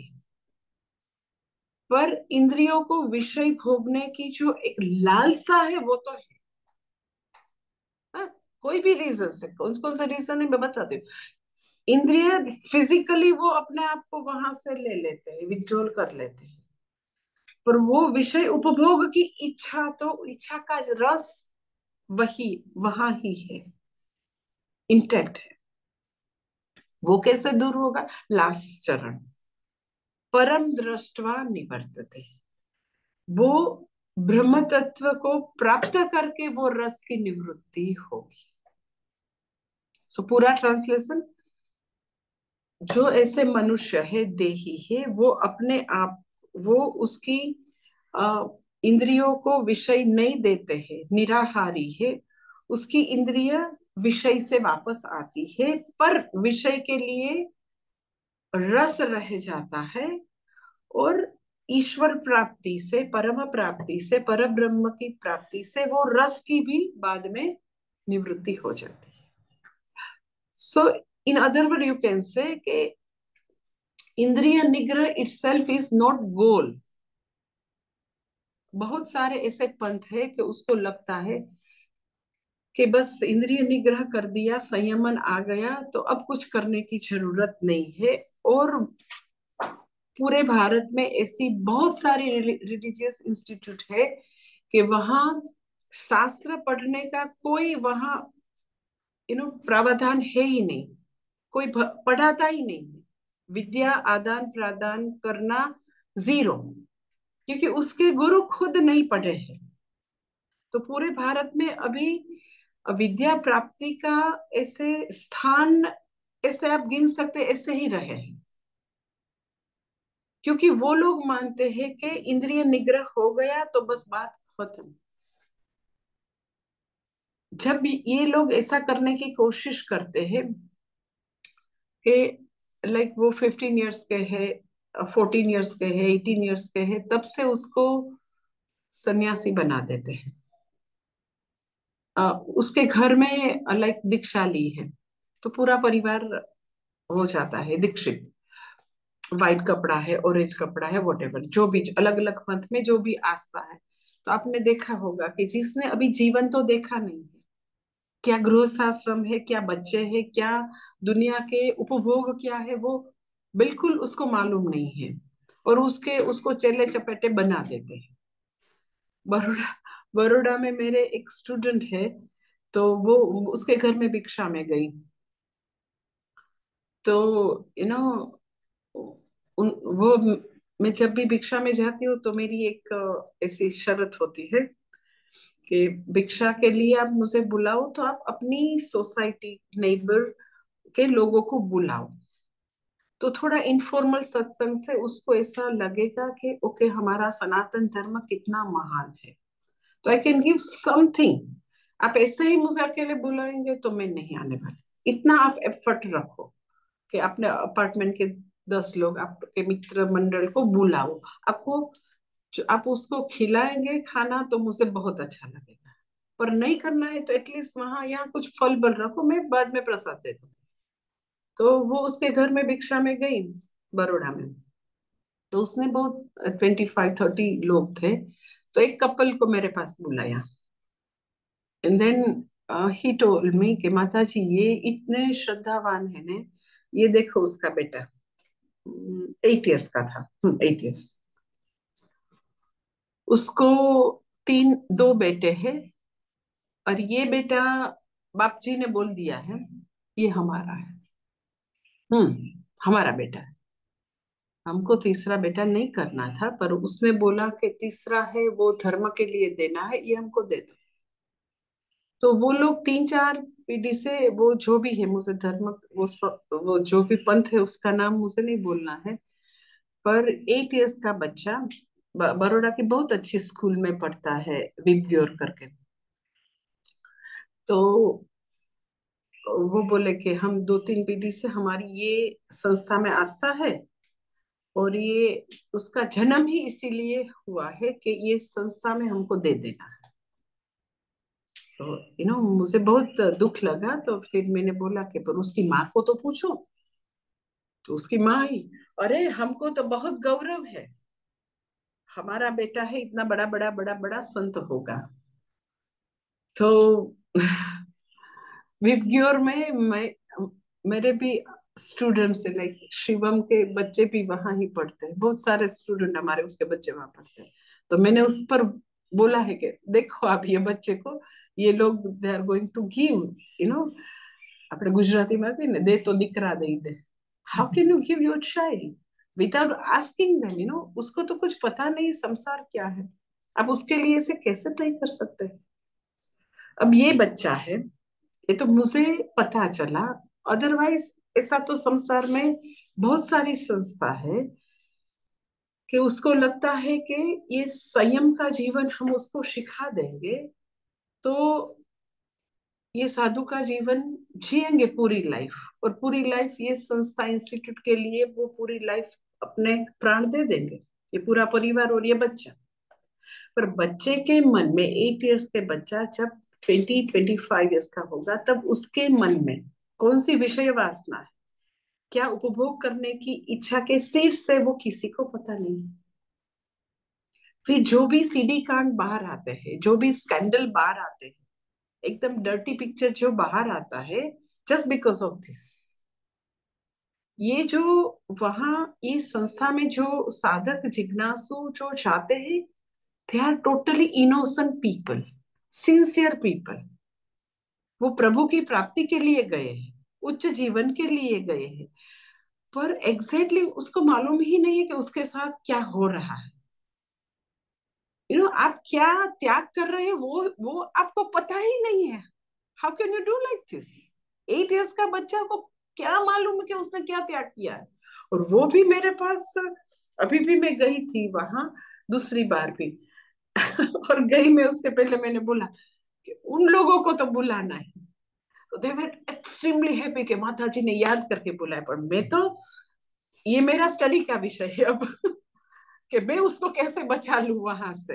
पर इंद्रियों को विषय भोगने की जो एक लालसा है वो तो है। हाँ, कोई भी रीजन से, कौन कौन सा रीजन है मैं बताती हूँ। इंद्रिय फिजिकली वो अपने आप को वहां से ले लेते हैं, विड्रॉल कर लेते हैं, पर वो विषय उपभोग की इच्छा, तो इच्छा का रस वही वहां ही है, इंटैक्ट है। वो कैसे दूर होगा? लास्ट चरण, परम दृष्टवा निवर्तते। वो ब्रह्म तत्व को प्राप्त करके वो रस की निवृत्ति होगी। सो पूरा ट्रांसलेशन, जो ऐसे मनुष्य है, देही है, वो अपने आप, वो उसकी इंद्रियों को विषय नहीं देते हैं, निराहारी है, उसकी इंद्रिय विषय से वापस आती है, पर विषय के लिए रस रह जाता है, और ईश्वर प्राप्ति से, परम प्राप्ति से, पर ब्रह्म की प्राप्ति से वो रस की भी बाद में निवृत्ति हो जाती है। So in other word you can say कि इंद्रिय निग्रह इटसेल्फ इज नॉट गोल। बहुत सारे ऐसे पंथ है कि उसको लगता है कि बस इंद्रिय निग्रह कर दिया, संयमन आ गया, तो अब कुछ करने की जरूरत नहीं है। और पूरे भारत में ऐसी बहुत सारी रिलीजियस इंस्टीट्यूट है कि वहां शास्त्र पढ़ने का कोई वहां प्रावधान है ही नहीं, कोई पढ़ाता ही नहीं है। विद्या आदान प्रदान करना जीरो, क्योंकि उसके गुरु खुद नहीं पढ़े हैं। तो पूरे भारत में अभी विद्या प्राप्ति का ऐसे स्थान, ऐसे आप गिन सकते ऐसे ही रहे हैं, क्योंकि वो लोग मानते हैं कि इंद्रिय निग्रह हो गया तो बस बात खत्म। जब ये लोग ऐसा करने की कोशिश करते हैं कि लाइक वो 15 ईयर्स के है, 14 ईयर्स के है, 18 ईयर्स के है, तब से उसको सन्यासी बना देते हैं। उसके घर में लाइक दीक्षा ली है तो पूरा परिवार हो जाता है दीक्षित। व्हाइट कपड़ा है, ऑरेंज कपड़ा है, वॉटेवर, जो भी अलग अलग पंथ में जो भी आस्था है। तो आपने देखा होगा कि जिसने अभी जीवन तो देखा नहीं है, क्या गृहस्थाश्रम है, क्या बच्चे हैं, क्या दुनिया के उपभोग क्या है, वो बिल्कुल उसको मालूम नहीं है, और उसको चेले चपेटे बना देते हैं। बड़ोड़ा बड़ोड़ा में मेरे एक स्टूडेंट है, तो वो उसके घर में भिक्षा में गई, तो यू नो वो, मैं जब भी भिक्षा में जाती हूँ तो मेरी एक ऐसी शर्त होती है कि भिक्षा के लिए आप मुझे बुलाओ तो आप अपनी सोसाइटी, नेबर के लोगों को बुलाओ, तो थोड़ा इनफॉर्मल सत्संग से उसको ऐसा लगेगा कि ओके, हमारा सनातन धर्म कितना महान है, तो आई कैन गिव समथिंग। आप ऐसे ही मुझे अकेले बुलाएंगे तो मैं नहीं आने वाली। इतना आप एफर्ट रखो कि अपने अपार्टमेंट के 10 लोग, आपके मित्र मंडल को बुलाओ, आपको जो आप उसको खिलाएंगे खाना तो मुझे बहुत अच्छा लगेगा। पर नहीं करना है तो एटलीस्ट वहां यहाँ कुछ फल बल रखो, मैं बाद में प्रसाद दे दूँ। तो वो उसके घर में भिक्षा में गई, बड़ोड़ा में। तो उसने बहुत 25-30 लोग थे, तो एक कपल को मेरे पास बुलाया, and then he told me कि माता जी ये इतने श्रद्धावान है ने, ये देखो उसका बेटा 8 ईयर्स का था, 8 ईयर्स, उसको 2 बेटे हैं, और ये बेटा बाप जी ने बोल दिया है ये हमारा है। हमारा बेटा है। हमको तीसरा बेटा नहीं करना था, पर उसने बोला कि तीसरा है वो धर्म के लिए देना है, ये हमको दे दो। तो वो लोग 3-4 पीढ़ी से, वो जो भी है, मुझे धर्म, वो जो भी पंथ है उसका नाम मुझे नहीं बोलना है, पर 8 इयर्स का बच्चा बड़ौदा की बहुत अच्छी स्कूल में पढ़ता है, विब्योर करके। तो वो बोले कि हम 2-3 पीढ़ी से हमारी ये संस्था में आस्था है, और ये उसका जन्म ही इसीलिए हुआ है कि ये संस्था में हमको दे देना है। तो मुझे बहुत दुख लगा। तो फिर मैंने बोला कि पर उसकी माँ को तो पूछो। तो उसकी माँ आई, अरे हमको तो बहुत गौरव है, हमारा बेटा है इतना बड़ा बड़ा बड़ा बड़ा संत होगा। तो विबग्योर में मेरे भी स्टूडेंट्स है, लाइक शिवम के बच्चे भी वहां ही पढ़ते हैं, बहुत सारे स्टूडेंट हमारे उसके बच्चे वहां पढ़ते हैं। तो मैंने उस पर बोला है कि देखो आप ये बच्चे को, ये लोग they are going to give, આપણે ગુજરાતીમાં કહીએ ને, દે તો દીકરા દઈ દે। How can you give your child without asking them? उसको तो कुछ पता नहीं संसार क्या है, आप उसके लिए इसे कैसे तय कर सकते हैं? अब ये बच्चा है, ये तो मुझे पता चला, अदरवाइज ऐसा तो संसार में बहुत सारी संस्था है कि उसको लगता है कि ये संयम का जीवन हम उसको सिखा देंगे तो ये साधु का जीवन जिएंगे पूरी लाइफ, और पूरी लाइफ ये संस्था इंस्टीट्यूट के लिए वो पूरी लाइफ अपने प्राण दे देंगे, ये पूरा परिवार और ये बच्चा। पर बच्चे के मन में, 8 इयर्स के बच्चा जब 20-25 इयर्स का होगा, तब उसके मन में कौन सी विषय वासना है, क्या उपभोग करने की इच्छा के शीर्ष से, वो किसी को पता नहीं। फिर जो भी सीडी कांड बाहर आते हैं, जो भी स्कैंडल बाहर आते हैं, एकदम डर्टी पिक्चर जो बाहर आता है, जस्ट बिकॉज ऑफ दिस, ये जो वहां इस संस्था में जो साधक जिज्ञासु जो चाहते हैं, they are totally innocent people, sincere people. वो प्रभु की प्राप्ति के लिए गए हैं, उच्च जीवन के लिए गए हैं, पर एग्जैक्टली उसको मालूम ही नहीं है कि उसके साथ क्या हो रहा है। आप क्या त्याग कर रहे हैं, वो आपको पता ही नहीं है। How can you do like this? 8 years का बच्चा को क्या मालूम है कि उसने क्या त्याग किया है? और वो भी मेरे पास, अभी भी मैं गई थी वहां दूसरी बार भी और गई मैं, उसके पहले मैंने बोला कि उन लोगों को तो बुलाना है। तो दे वर एक्सट्रीमली हैप्पी कि माता जी ने याद करके बुलाया। पर मैं तो, ये मेरा स्टडी का विषय है अब कि मैं उसको कैसे बचा लूं वहां से।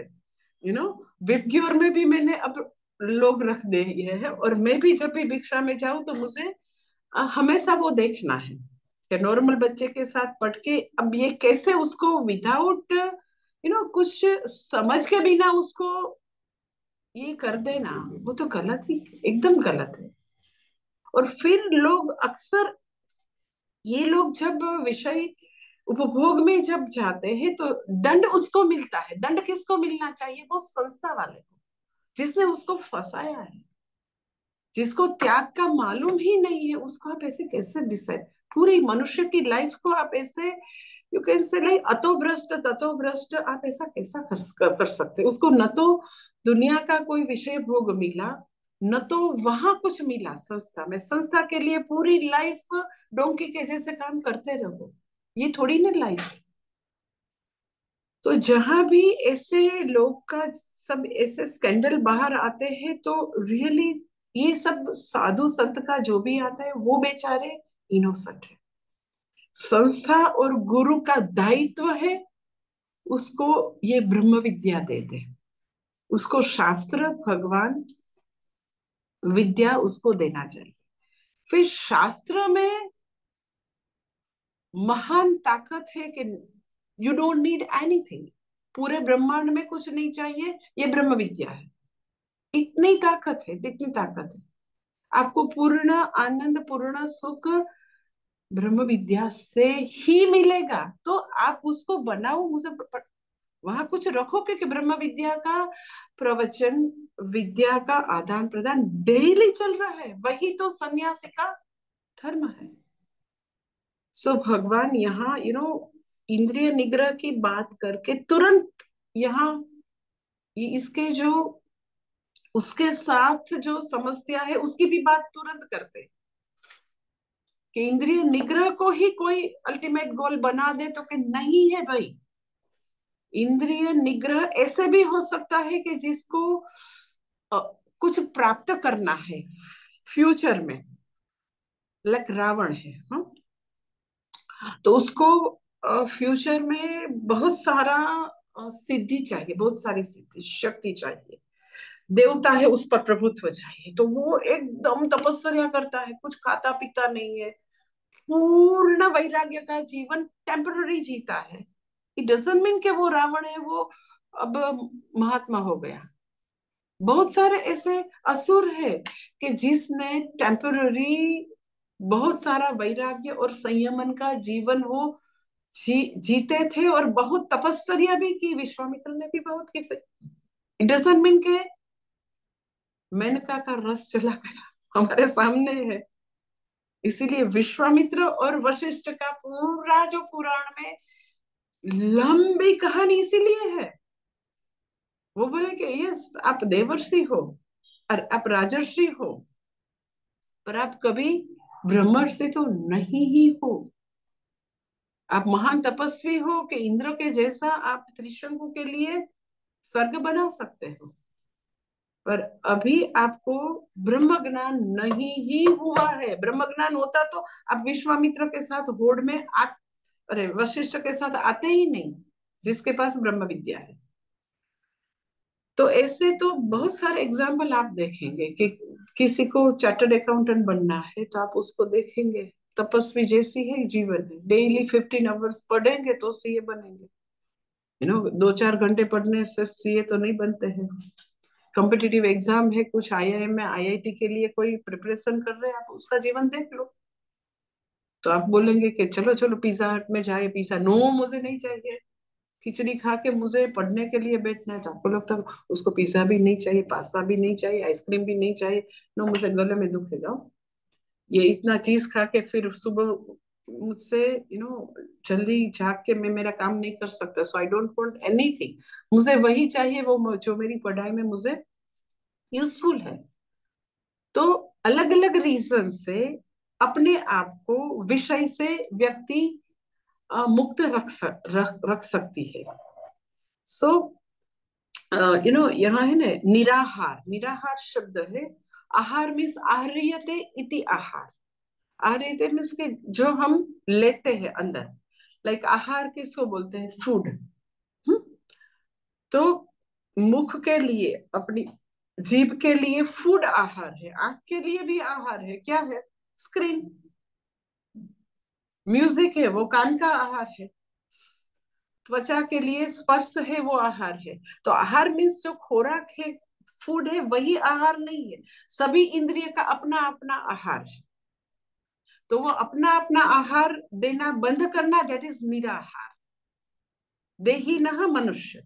विपग्योर में भी मैंने अब लोग रख दिए हैं, और मैं भी जब भी भिक्षा में जाऊं तो मुझे हमेशा वो देखना है कि नॉर्मल बच्चे के साथ पढ़ के अब ये कैसे उसको विदाउट कुछ समझ के बिना उसको ये कर देना, वो तो गलत ही, एकदम गलत है। और फिर लोग अक्सर, ये लोग जब विषय उपभोग में जब जाते हैं तो दंड उसको मिलता है। दंड किसको मिलना चाहिए? वो संस्था वाले को, जिसने उसको फंसाया है, जिसको त्याग का मालूम ही नहीं है, उसको आप ऐसे कैसे डिसाइड, पूरी मनुष्य की लाइफ को आप ऐसे, यू कैन से लाइक अतो भ्रष्ट ततो भ्रष्ट, आप ऐसा कैसा कर सकते? उसको न तो दुनिया का कोई विषय भोग मिला, न तो वहां कुछ मिला संस्था में। संस्था के लिए पूरी लाइफ डोंकी के जैसे काम करते रहो, ये थोड़ी ना लाइफ है। तो जहां भी ऐसे लोग का, सब ऐसे स्कैंडल बाहर आते हैं, तो रियली ये सब साधु संत का जो भी आता है वो बेचारे इनोसेंट है। संस्था और गुरु का दायित्व है उसको ये ब्रह्म विद्या दे दे, उसको शास्त्र भगवान विद्या उसको देना चाहिए। फिर शास्त्र में महान ताकत है कि यू डोंट नीड एनीथिंग, पूरे ब्रह्मांड में कुछ नहीं चाहिए, ये ब्रह्म विद्या है। इतनी ताकत है, इतनी ताकत है। आपको पूर्ण आनंद, पूर्ण सुख ब्रह्म विद्या से ही मिलेगा। तो आप उसको बनाओ, मुझे वहां कुछ रखो कि ब्रह्म विद्या का प्रवचन विद्या का आदान प्रदान डेली चल रहा है, वही तो सन्यासी का धर्म है। सो भगवान यहाँ इंद्रिय निग्रह की बात करके तुरंत यहाँ इसके जो उसके साथ जो समस्या है उसकी भी बात तुरंत करते हैं कि इंद्रिय निग्रह को ही कोई अल्टीमेट गोल बना दे, तो कि नहीं है भाई। इंद्रिय निग्रह ऐसे भी हो सकता है कि जिसको अ, कुछ प्राप्त करना है फ्यूचर में, लाइक रावण है, हाँ, तो उसको फ्यूचर में बहुत सारा सिद्धि चाहिए, बहुत सारी सिद्धि शक्ति चाहिए, देवता है उस पर प्रभुत्व चाहिए, तो वो एकदम तपस्या करता है, कुछ खाता पीता नहीं है, पूर्ण वैराग्य का जीवन टेम्पररी जीता है। इट डजंट मीन कि वो रावण है, वो अब महात्मा हो गया। बहुत सारे ऐसे असुर है कि जिसने टेम्पररी बहुत सारा वैराग्य और संयमन का जीवन वो जीते थे, और बहुत तपस्या भी की, विश्वामित्र ने भी बहुत की। इट डजंट मीन के मेनका का रस चला गया, हमारे सामने है। इसीलिए विश्वामित्र और वशिष्ठ का पूरा जो पुराण में लंबी कहानी इसीलिए है। वो बोले कि यस, आप देवर्षि हो और आप राजर्षि हो, पर आप कभी ब्रह्मर्षि तो नहीं ही हो। आप महान तपस्वी हो कि इंद्र के जैसा आप त्रिशंकु के लिए स्वर्ग बना सकते हो, पर अभी आपको ब्रह्म ज्ञान नहीं ही हुआ है। ब्रह्म ज्ञान होता तो आप विश्वामित्र के साथ होड़ में अरे वशिष्ठ के साथ आते ही नहीं, जिसके पास ब्रह्म विद्या है। तो ऐसे तो बहुत सारे एग्जाम्पल आप देखेंगे कि किसी को चार्टर्ड अकाउंटेंट बनना है तो आप उसको देखेंगे, तपस्वी जैसी है जीवन है, डेली 15 आवर्स पढ़ेंगे तो सीए बनेंगे। 2-4 घंटे पढ़ने से सीए तो नहीं बनते हैं। कॉम्पिटिटिव एग्जाम है, कुछ आईआईएम में आईआईटी के लिए कोई प्रिपरेशन कर रहे हैं, आप उसका जीवन देख लो, तो आप बोलेंगे कि चलो चलो पिज्जा हट में जाए, पिज्जा नो मुझे नहीं चाहिए, खिचड़ी खा के मुझे पढ़ने के लिए बैठना है, तो आपको लगता है उसको पिज्जा भी नहीं चाहिए, पास्ता भी नहीं चाहिए, आइसक्रीम भी नहीं चाहिए, नो मुझे गले में दुखेगा ये इतना चीज खा के, फिर सुबह मुझसे जल्दी जाग के मैं मेरा काम नहीं कर सकता, सो आई डोंट वांट एनीथिंग, मुझे वही चाहिए वो जो मेरी पढ़ाई में मुझे यूजफुल है। तो अलग अलग रीजन से अपने आप को विषय से व्यक्ति मुक्त रख सकती है। सो यहाँ है ना निराहार, निराहार शब्द है, आहार मीन्स आहार्यते इति आहार, आहार्यते मीन्स के जो हम लेते हैं अंदर, लाइक आहार किसको बोलते हैं, फूड। तो मुख के लिए, अपनी जीभ के लिए फूड आहार है, आंख के लिए भी आहार है, क्या है, स्क्रीन, म्यूजिक है वो कान का आहार है, त्वचा के लिए स्पर्श है वो आहार है। तो आहार मीन्स जो खोराक है, फूड है, वही आहार नहीं है, सभी इंद्रिय का अपना अपना आहार है। तो वो अपना अपना आहार देना बंद करना, दैट इज निराहार। देही नह मनुष्य,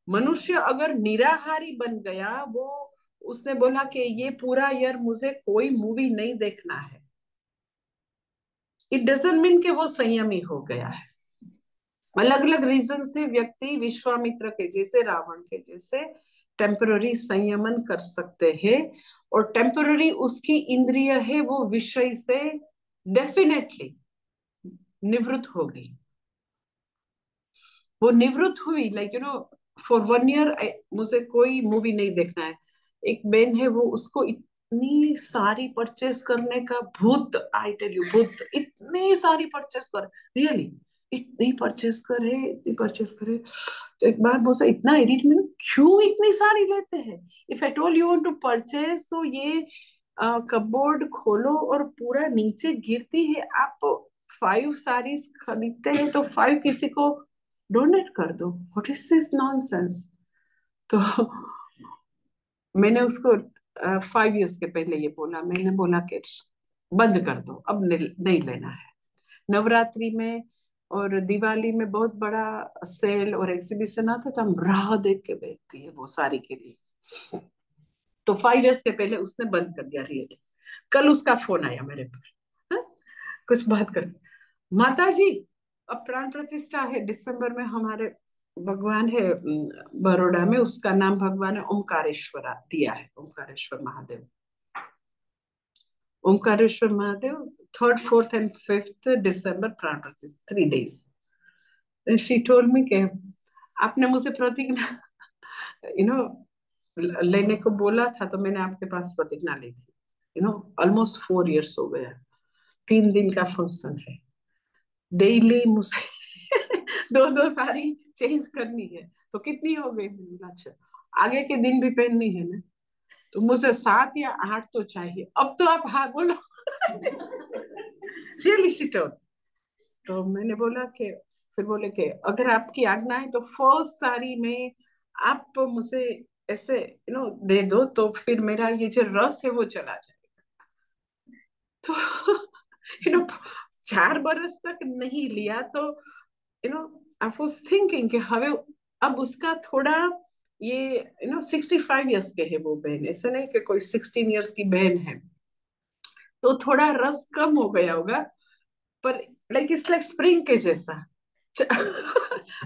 मनुष्य अगर निराहारी बन गया, वो उसने बोला कि ये पूरा ईयर मुझे कोई मूवी नहीं देखना है, इट डजंट मीन कि वो संयमी हो गया है। अलग अलग रीजन से व्यक्ति विश्वामित्र के जैसे, रावण के जैसे टेम्पररी संयमन कर सकते हैं, और टेम्पररी उसकी इंद्रिय है वो विषय से डेफिनेटली निवृत्त होगी। वो निवृत्त हुई, लाइक फॉर 1 ईयर मुझे कोई मूवी नहीं देखना है। एक बहन है, वो उसको इतनी सारी परचेस करने का भूत, आई टेल यू, भूत, इतनी सारी परचेस कर, रियली इतनी परचेस करे, इतनी परचेस करे। तो एक बार मुझे इतना इरिट में, क्यों इतनी सारी लेते हैं, if at all you want to purchase तो ये कपबोर्ड खोलो और पूरा नीचे गिरती है, आप 5 साड़ीज खरीदते हैं तो 5 किसी को डोनेट कर दो, व्हाट इज दिस नॉनसेंस। तो मैंने उसको 5 इयर्स के पहले ये बोला, मैंने बोला कि बंद कर दो, अब नहीं लेना है। नवरात्रि में और दिवाली में बहुत बड़ा सेल और एग्जीबिशन आता, तो हम राह देख के बैठती है वो साड़ी के लिए। तो 5 years के पहले उसने बंद कर दिया रियली। कल उसका फोन आया मेरे पर, हाँ? कुछ बात करते, माता जी अब प्राण प्रतिष्ठा है दिसंबर में, हमारे भगवान है बड़ौदा में, उसका नाम भगवान है ओमकारेश्वरा दिया है, Omkareshwar Mahadev. Omkareshwar Mahadev 3rd 4th and 5th December प्राण प्रतिष्ठा, 3 days। शी टोल्ड मी के आपने मुझे प्रतिज्ञा लेने को बोला था, तो मैंने आपके पास प्रतिज्ञा ली थी। ऑलमोस्ट 4 years हो गया। 3 दिन का फंक्शन है, डेली मुझे दो दो साड़ी चेंज करनी है, तो कितनी हो गई? अच्छा, आगे के दिन भी पहननी है ना, तो मुझे 7 या 8 तो चाहिए। अब तो आप हाँ बोलो। Really shit. तो मैंने बोला कि, फिर बोले कि अगर आपकी आज्ञा है तो फर्स्ट साड़ी में आप मुझे ऐसे दे दो, तो फिर मेरा ये जो रस है वो चला जाएगा। तो 4 बरस तक नहीं लिया, तो आई वाज थिंकिंग कि हवे अब उसका थोड़ा ये 65 years के है वो बहन, ऐसे नहीं कि कोई 16 years की बहन है, तो थोड़ा रस कम हो गया होगा, पर लाइक इट्स लाइक स्प्रिंग के जैसा।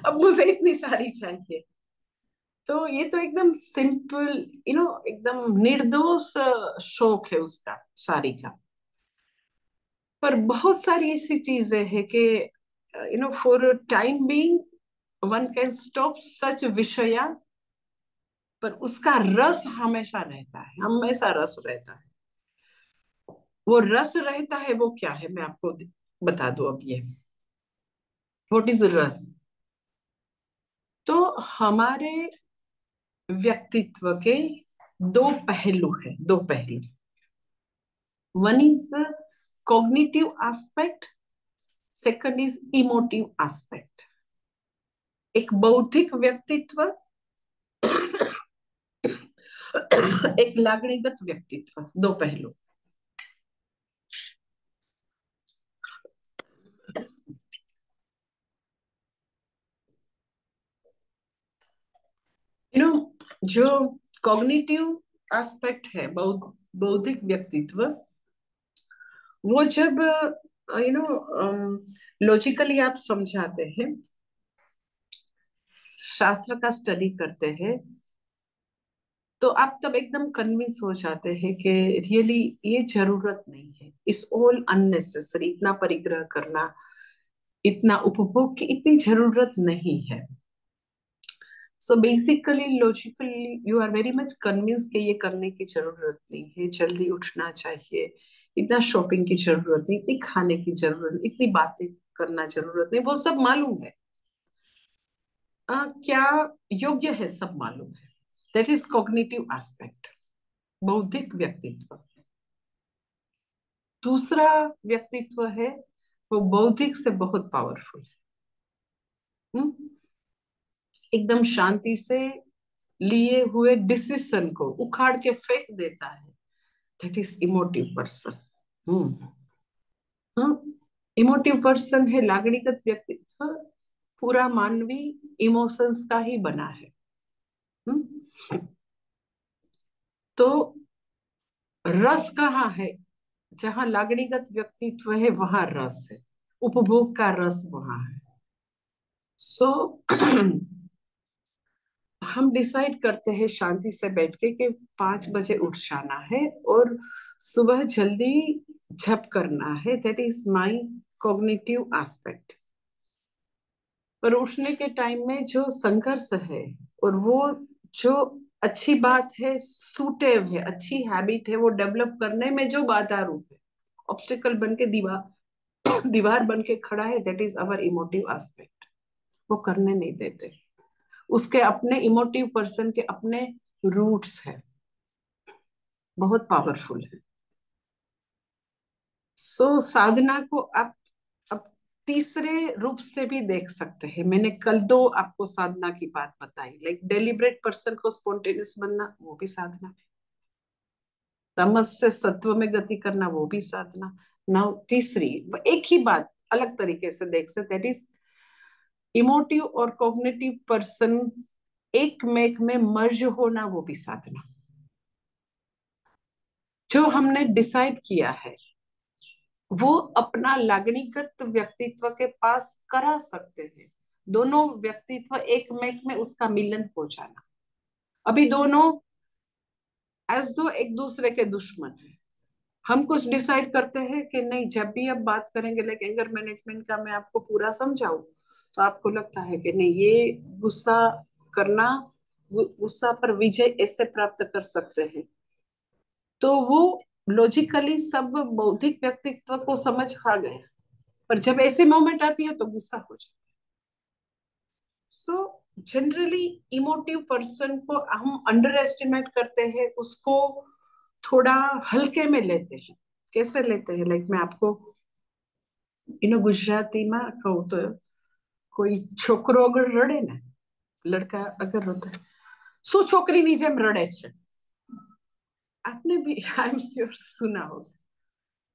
अब मुझे इतनी सारी चाहिए। तो ये तो एकदम सिंपल एकदम निर्दोष शौक है उसका साड़ी का। पर बहुत सारी ऐसी चीजें हैं कि for time being one can stop such विषया, पर उसका रस हमेशा रहता है, हमेशा रस रहता है। वो रस रहता है, वो क्या है मैं आपको बता दूं अब ये, व्हाट इज रस। तो हमारे व्यक्तित्व के दो पहलू है, दो पहलू। One is cognitive aspect, second is emotive aspect. एक बौद्धिक व्यक्तित्व, एक लागणीगत व्यक्तित्व, दो पहलू। जो कॉग्निटिव एस्पेक्ट है, बौद्धिक व्यक्तित्व, वो जब लॉजिकली आप समझाते हैं, शास्त्र का स्टडी करते हैं, तो आप तब एकदम कन्विंस हो जाते हैं कि रियली ये जरूरत नहीं है, इट्स ऑल अननेसेसरी, इतना परिग्रह करना, इतना उपभोग की इतनी जरूरत नहीं है। So basically logically you are very much convince कि ये करने की जरूरत नहीं है, जल्दी उठना चाहिए, इतना शॉपिंग की जरूरत नहीं, इतनी खाने की जरूरत नहीं, इतनी बातें करना जरूरत नहीं, वो सब मालूम है। क्या योग्य है सब मालूम है। दैट इज कॉग्निटिव एस्पेक्ट, बौद्धिक व्यक्तित्व। दूसरा व्यक्तित्व है, वो बौद्धिक से बहुत पावरफुल, एकदम शांति से लिए हुए डिसीजन को उखाड़ के फेंक देता है। That is emotive person. Hmm emotive person है लागणीगत व्यक्तित्व, पूरा मानवी इमोशंस का ही बना है। हम्म तो रस कहाँ है? जहां लागणीगत व्यक्तित्व है वहां रस है, उपभोग का रस वहां है। सो हम डिसाइड करते हैं शांति से बैठ के कि 5 बजे उठ जाना है और सुबह जल्दी झप करना है। That is my cognitive aspect. पर उठने के टाइम में जो संघर्ष है, और वो जो अच्छी बात है, सूटेव है, अच्छी हैबिट है, वो डेवलप करने में जो बाधा रूप है, ऑब्स्टिकल बन के दीवार दीवार बन के खड़ा है, that is our emotive aspect. वो करने नहीं देते। उसके अपने इमोटिव पर्सन के अपने रूट्स है, बहुत पावरफुल है। साधना को आप अब तीसरे रूप से भी देख सकते हैं। मैंने कल 2 आपको साधना की बात बताई, लाइक डेलिब्रेट पर्सन को स्पॉन्टेनियस बनना, वो भी साधना है। तमस से सत्व में गति करना, वो भी साधना। नाउ तीसरी, एक ही बात अलग तरीके से देख सकते, दैट इज इमोटिव और कॉग्निटिव पर्सन एक मेक में मर्ज होना, वो भी साधना। जो हमने डिसाइड किया है वो अपना लागणीगत व्यक्तित्व के पास करा सकते हैं। दोनों व्यक्तित्व एक मेक में उसका मिलन हो जाना। अभी दोनों एज दो एक दूसरे के दुश्मन है। हम कुछ डिसाइड करते हैं कि नहीं, जब भी अब बात करेंगे लाइक एंगर मैनेजमेंट का मैं आपको पूरा समझाऊं, तो आपको लगता है कि नहीं, ये गुस्सा करना, गुस्सा पर विजय ऐसे प्राप्त कर सकते हैं, तो वो लॉजिकली सब बौद्धिक व्यक्तित्व को समझ आ गए। पर जब ऐसी मोमेंट आती है तो गुस्सा हो जाता है। सो जनरली इमोटिव पर्सन को हम अंडर एस्टिमेट करते हैं, उसको थोड़ा हल्के में लेते हैं। कैसे लेते हैं, लाइक मैं आपको गुजरातीમાં કહું તો કોઈ છોકરો અગર રડે ને, લડકા અગર રોતા, શું છોકરીની જેમ રડે છે, आपने भी आई एम श्योर सुना होगा।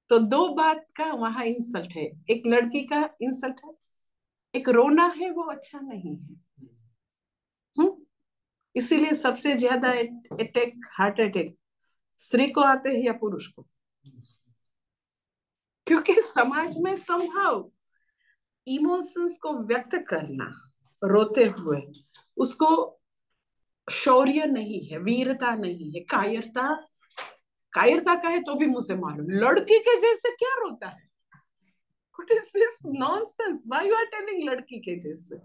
तो दो बात का वहां इंसल्ट है, एक लड़की का इंसल्ट है, एक रोना है वो अच्छा नहीं है। हम्म इसीलिए सबसे ज्यादा अटैक, हार्ट अटैक स्त्री को आते हैं या पुरुष को? क्योंकि समाज में संभव इमोशंस को व्यक्त करना रोते हुए, उसको शौर्य नहीं है, वीरता नहीं है, कायरता। कायरता कहे तो भी मुझे मालूम, लड़की के जैसे क्या रोता है? What is this nonsense, why you are telling लड़की के जैसे?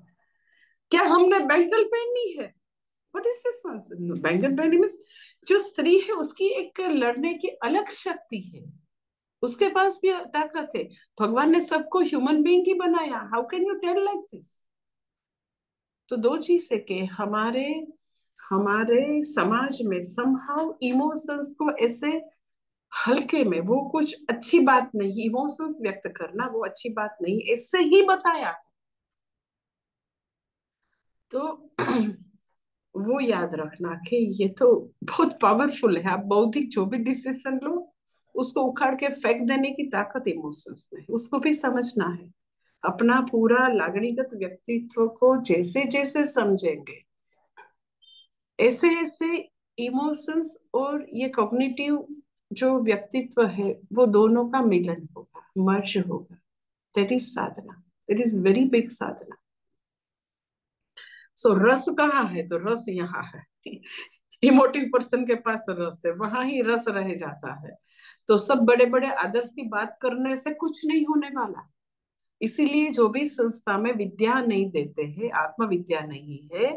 क्या हमने बैंगल पहनी है? What is this nonsense? Bangle पहनी मीन्स जो स्त्री है उसकी एक लड़ने की अलग शक्ति है, उसके पास भी ताकत है। भगवान ने सबको ह्यूमन बीइंग ही बनाया, how can you tell like this? तो दो चीज है कि हमारे हमारे समाज में समहाउ इमोशंस को ऐसे हल्के में, वो कुछ अच्छी बात नहीं, इमोशंस व्यक्त करना वो अच्छी बात नहीं, ऐसे ही बताया। तो वो याद रखना कि ये तो बहुत पावरफुल है। आप बौद्धिक जो भी डिसीजन लो, उसको उखाड़ के फेंक देने की ताकत इमोशंस में है, उसको भी समझना है। अपना पूरा लागणीगत व्यक्तित्व को जैसे जैसे समझेंगे, ऐसे ऐसे इमोशंस और ये कॉग्निटिव जो व्यक्तित्व है वो दोनों का मिलन होगा, मर्ज होगा। That is sadhana, that is very big sadhana. So रस कहाँ है? तो रस यहाँ है। इमोटिव पर्सन के पास रस है, वहां ही रस रह जाता है। तो सब बड़े बड़े आदर्श की बात करने से कुछ नहीं होने वाला। इसीलिए जो भी संस्था में विद्या नहीं देते हैं, आत्मविद्या नहीं है,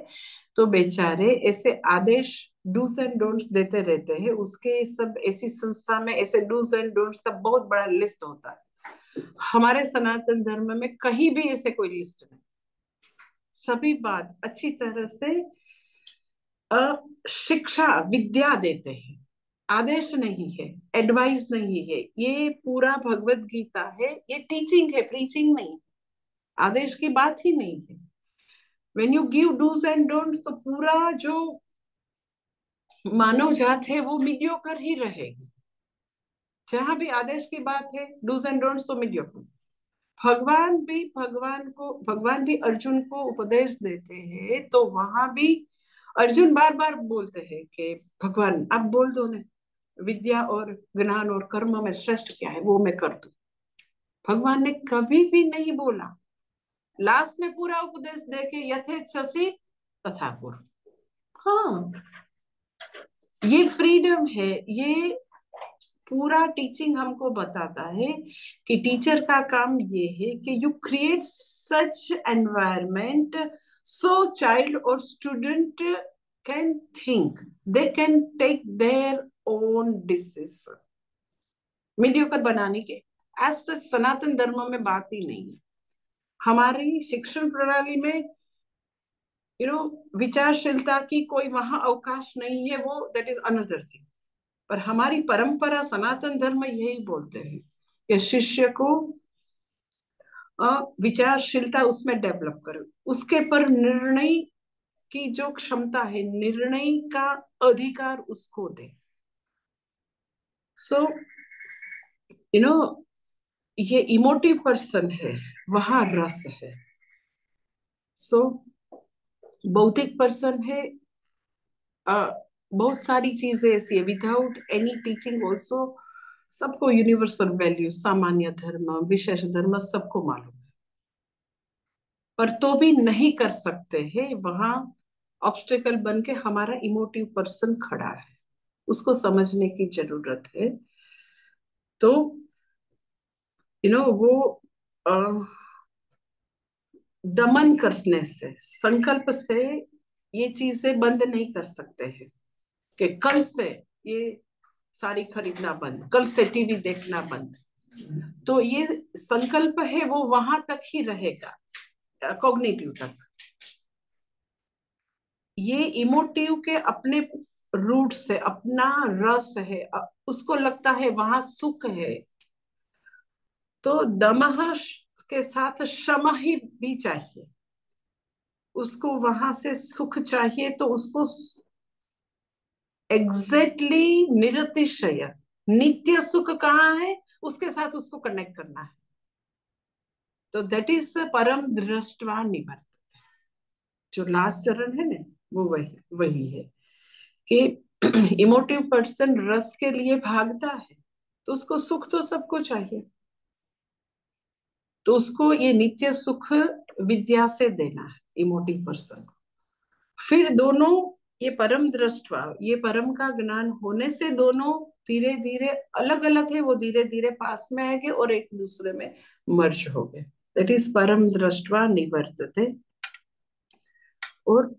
तो बेचारे ऐसे आदेश डूज एंड डोंट्स देते रहते हैं। उसके सब ऐसी संस्था में ऐसे डूज एंड डोंट्स का बहुत बड़ा लिस्ट होता है। हमारे सनातन धर्म में कहीं भी ऐसे कोई लिस्ट नहीं। सभी बात अच्छी तरह से शिक्षा विद्या देते हैं, आदेश नहीं है, एडवाइस नहीं है। ये पूरा भगवत गीता है, ये टीचिंग है, प्रीचिंग नहीं। आदेश की बात ही नहीं है। When you give dos and don'ts, तो पूरा जो मानव जात है वो मीडियोकर ही रहेगी। जहां भी आदेश की बात है, डूज एंड डोंट्स, तो मीडियोकर। भगवान भी अर्जुन को उपदेश देते हैं, तो वहां भी अर्जुन बार बार बोलते हैं कि भगवान आप बोल दो ना, विद्या और ज्ञान और कर्म में श्रेष्ठ क्या है, वो मैं कर दूं। भगवान ने कभी भी नहीं बोला। लास्ट में पूरा उपदेश देके यथेच्छसि तथा कुरु। हाँ, ये फ्रीडम है। ये पूरा टीचिंग हमको बताता है कि टीचर का काम ये है कि you create such environment so child और student can think, they can take their own decision. Mediocre बनाने के एज सच सनातन धर्म में बात ही नहीं है। हमारी शिक्षण प्रणाली में विचारशीलता की कोई वहां अवकाश नहीं है, वो दैट इज अनदर थिंग। पर हमारी परंपरा सनातन धर्म यही बोलते हैं कि शिष्य को विचारशीलता उसमें डेवलप करो, उसके पर निर्णय की जो क्षमता है, निर्णय का अधिकार उसको दे। सो यू नो ये इमोटिव पर्सन है, वहां रस है। सो बौद्धिक पर्सन है, बहुत सारी चीजें ऐसी है, विदाउट एनी टीचिंग ऑल्सो सबको यूनिवर्सल वैल्यू, सामान्य धर्म, विशेष धर्म सबको मालूम है, पर तो भी नहीं कर सकते हैं। वहां ऑब्स्टेकल बन के हमारा इमोटिव पर्सन खड़ा है, उसको समझने की जरूरत है। तो वो अ, दमन करने से, संकल्प से ये चीजें बंद नहीं कर सकते हैं कि कल से ये साड़ी खरीदना बंद, कल से टीवी देखना बंद। तो ये संकल्प है वो वहां तक ही रहेगा, कॉग्निटिव तक। ये इमोटिव के अपने रूट से अपना रस है, उसको लगता है वहां सुख है, तो दमह के साथ शम ही भी चाहिए, उसको वहां से सुख चाहिए, तो उसको एग्जैक्टली निरतिशय नित्य सुख कहाँ है उसके साथ उसको कनेक्ट करना है। तो दैट इज परम दृष्टवा निवर्त, जो लास्ट चरण है ना, वो वही वही है कि इमोटिव पर्सन रस के लिए भागता है, तो उसको सुख तो सबको चाहिए, तो उसको ये नित्य सुख विद्या से देना है इमोटिव पर्सन को। फिर दोनों, ये परम दृष्टवा, ये परम का ज्ञान होने से दोनों धीरे धीरे अलग अलग है, वो धीरे धीरे पास में आएंगे और एक दूसरे में मर्ज हो गए। दैट इज परम दृष्टवा निवर्तते। और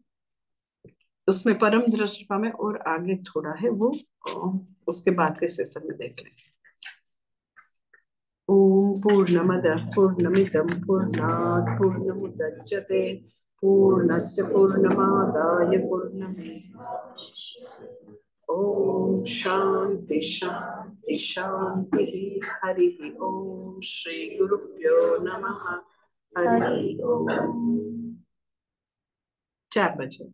उसमें परम दृष्टवा में और आगे थोड़ा है वो, उसके बाद के सेशन में देख लेंगे। ओम पूर्णमदः पूर्णमिदं पूर्णात् पूर्णमुदच्यते पूर्णस्य पूर्णमादाय पूर्णमेवावशिष्यते। ओम शांति शांति शांति। हरि ओम श्री गुरुभ्यो नमः। हरि ओम। 4 बजे।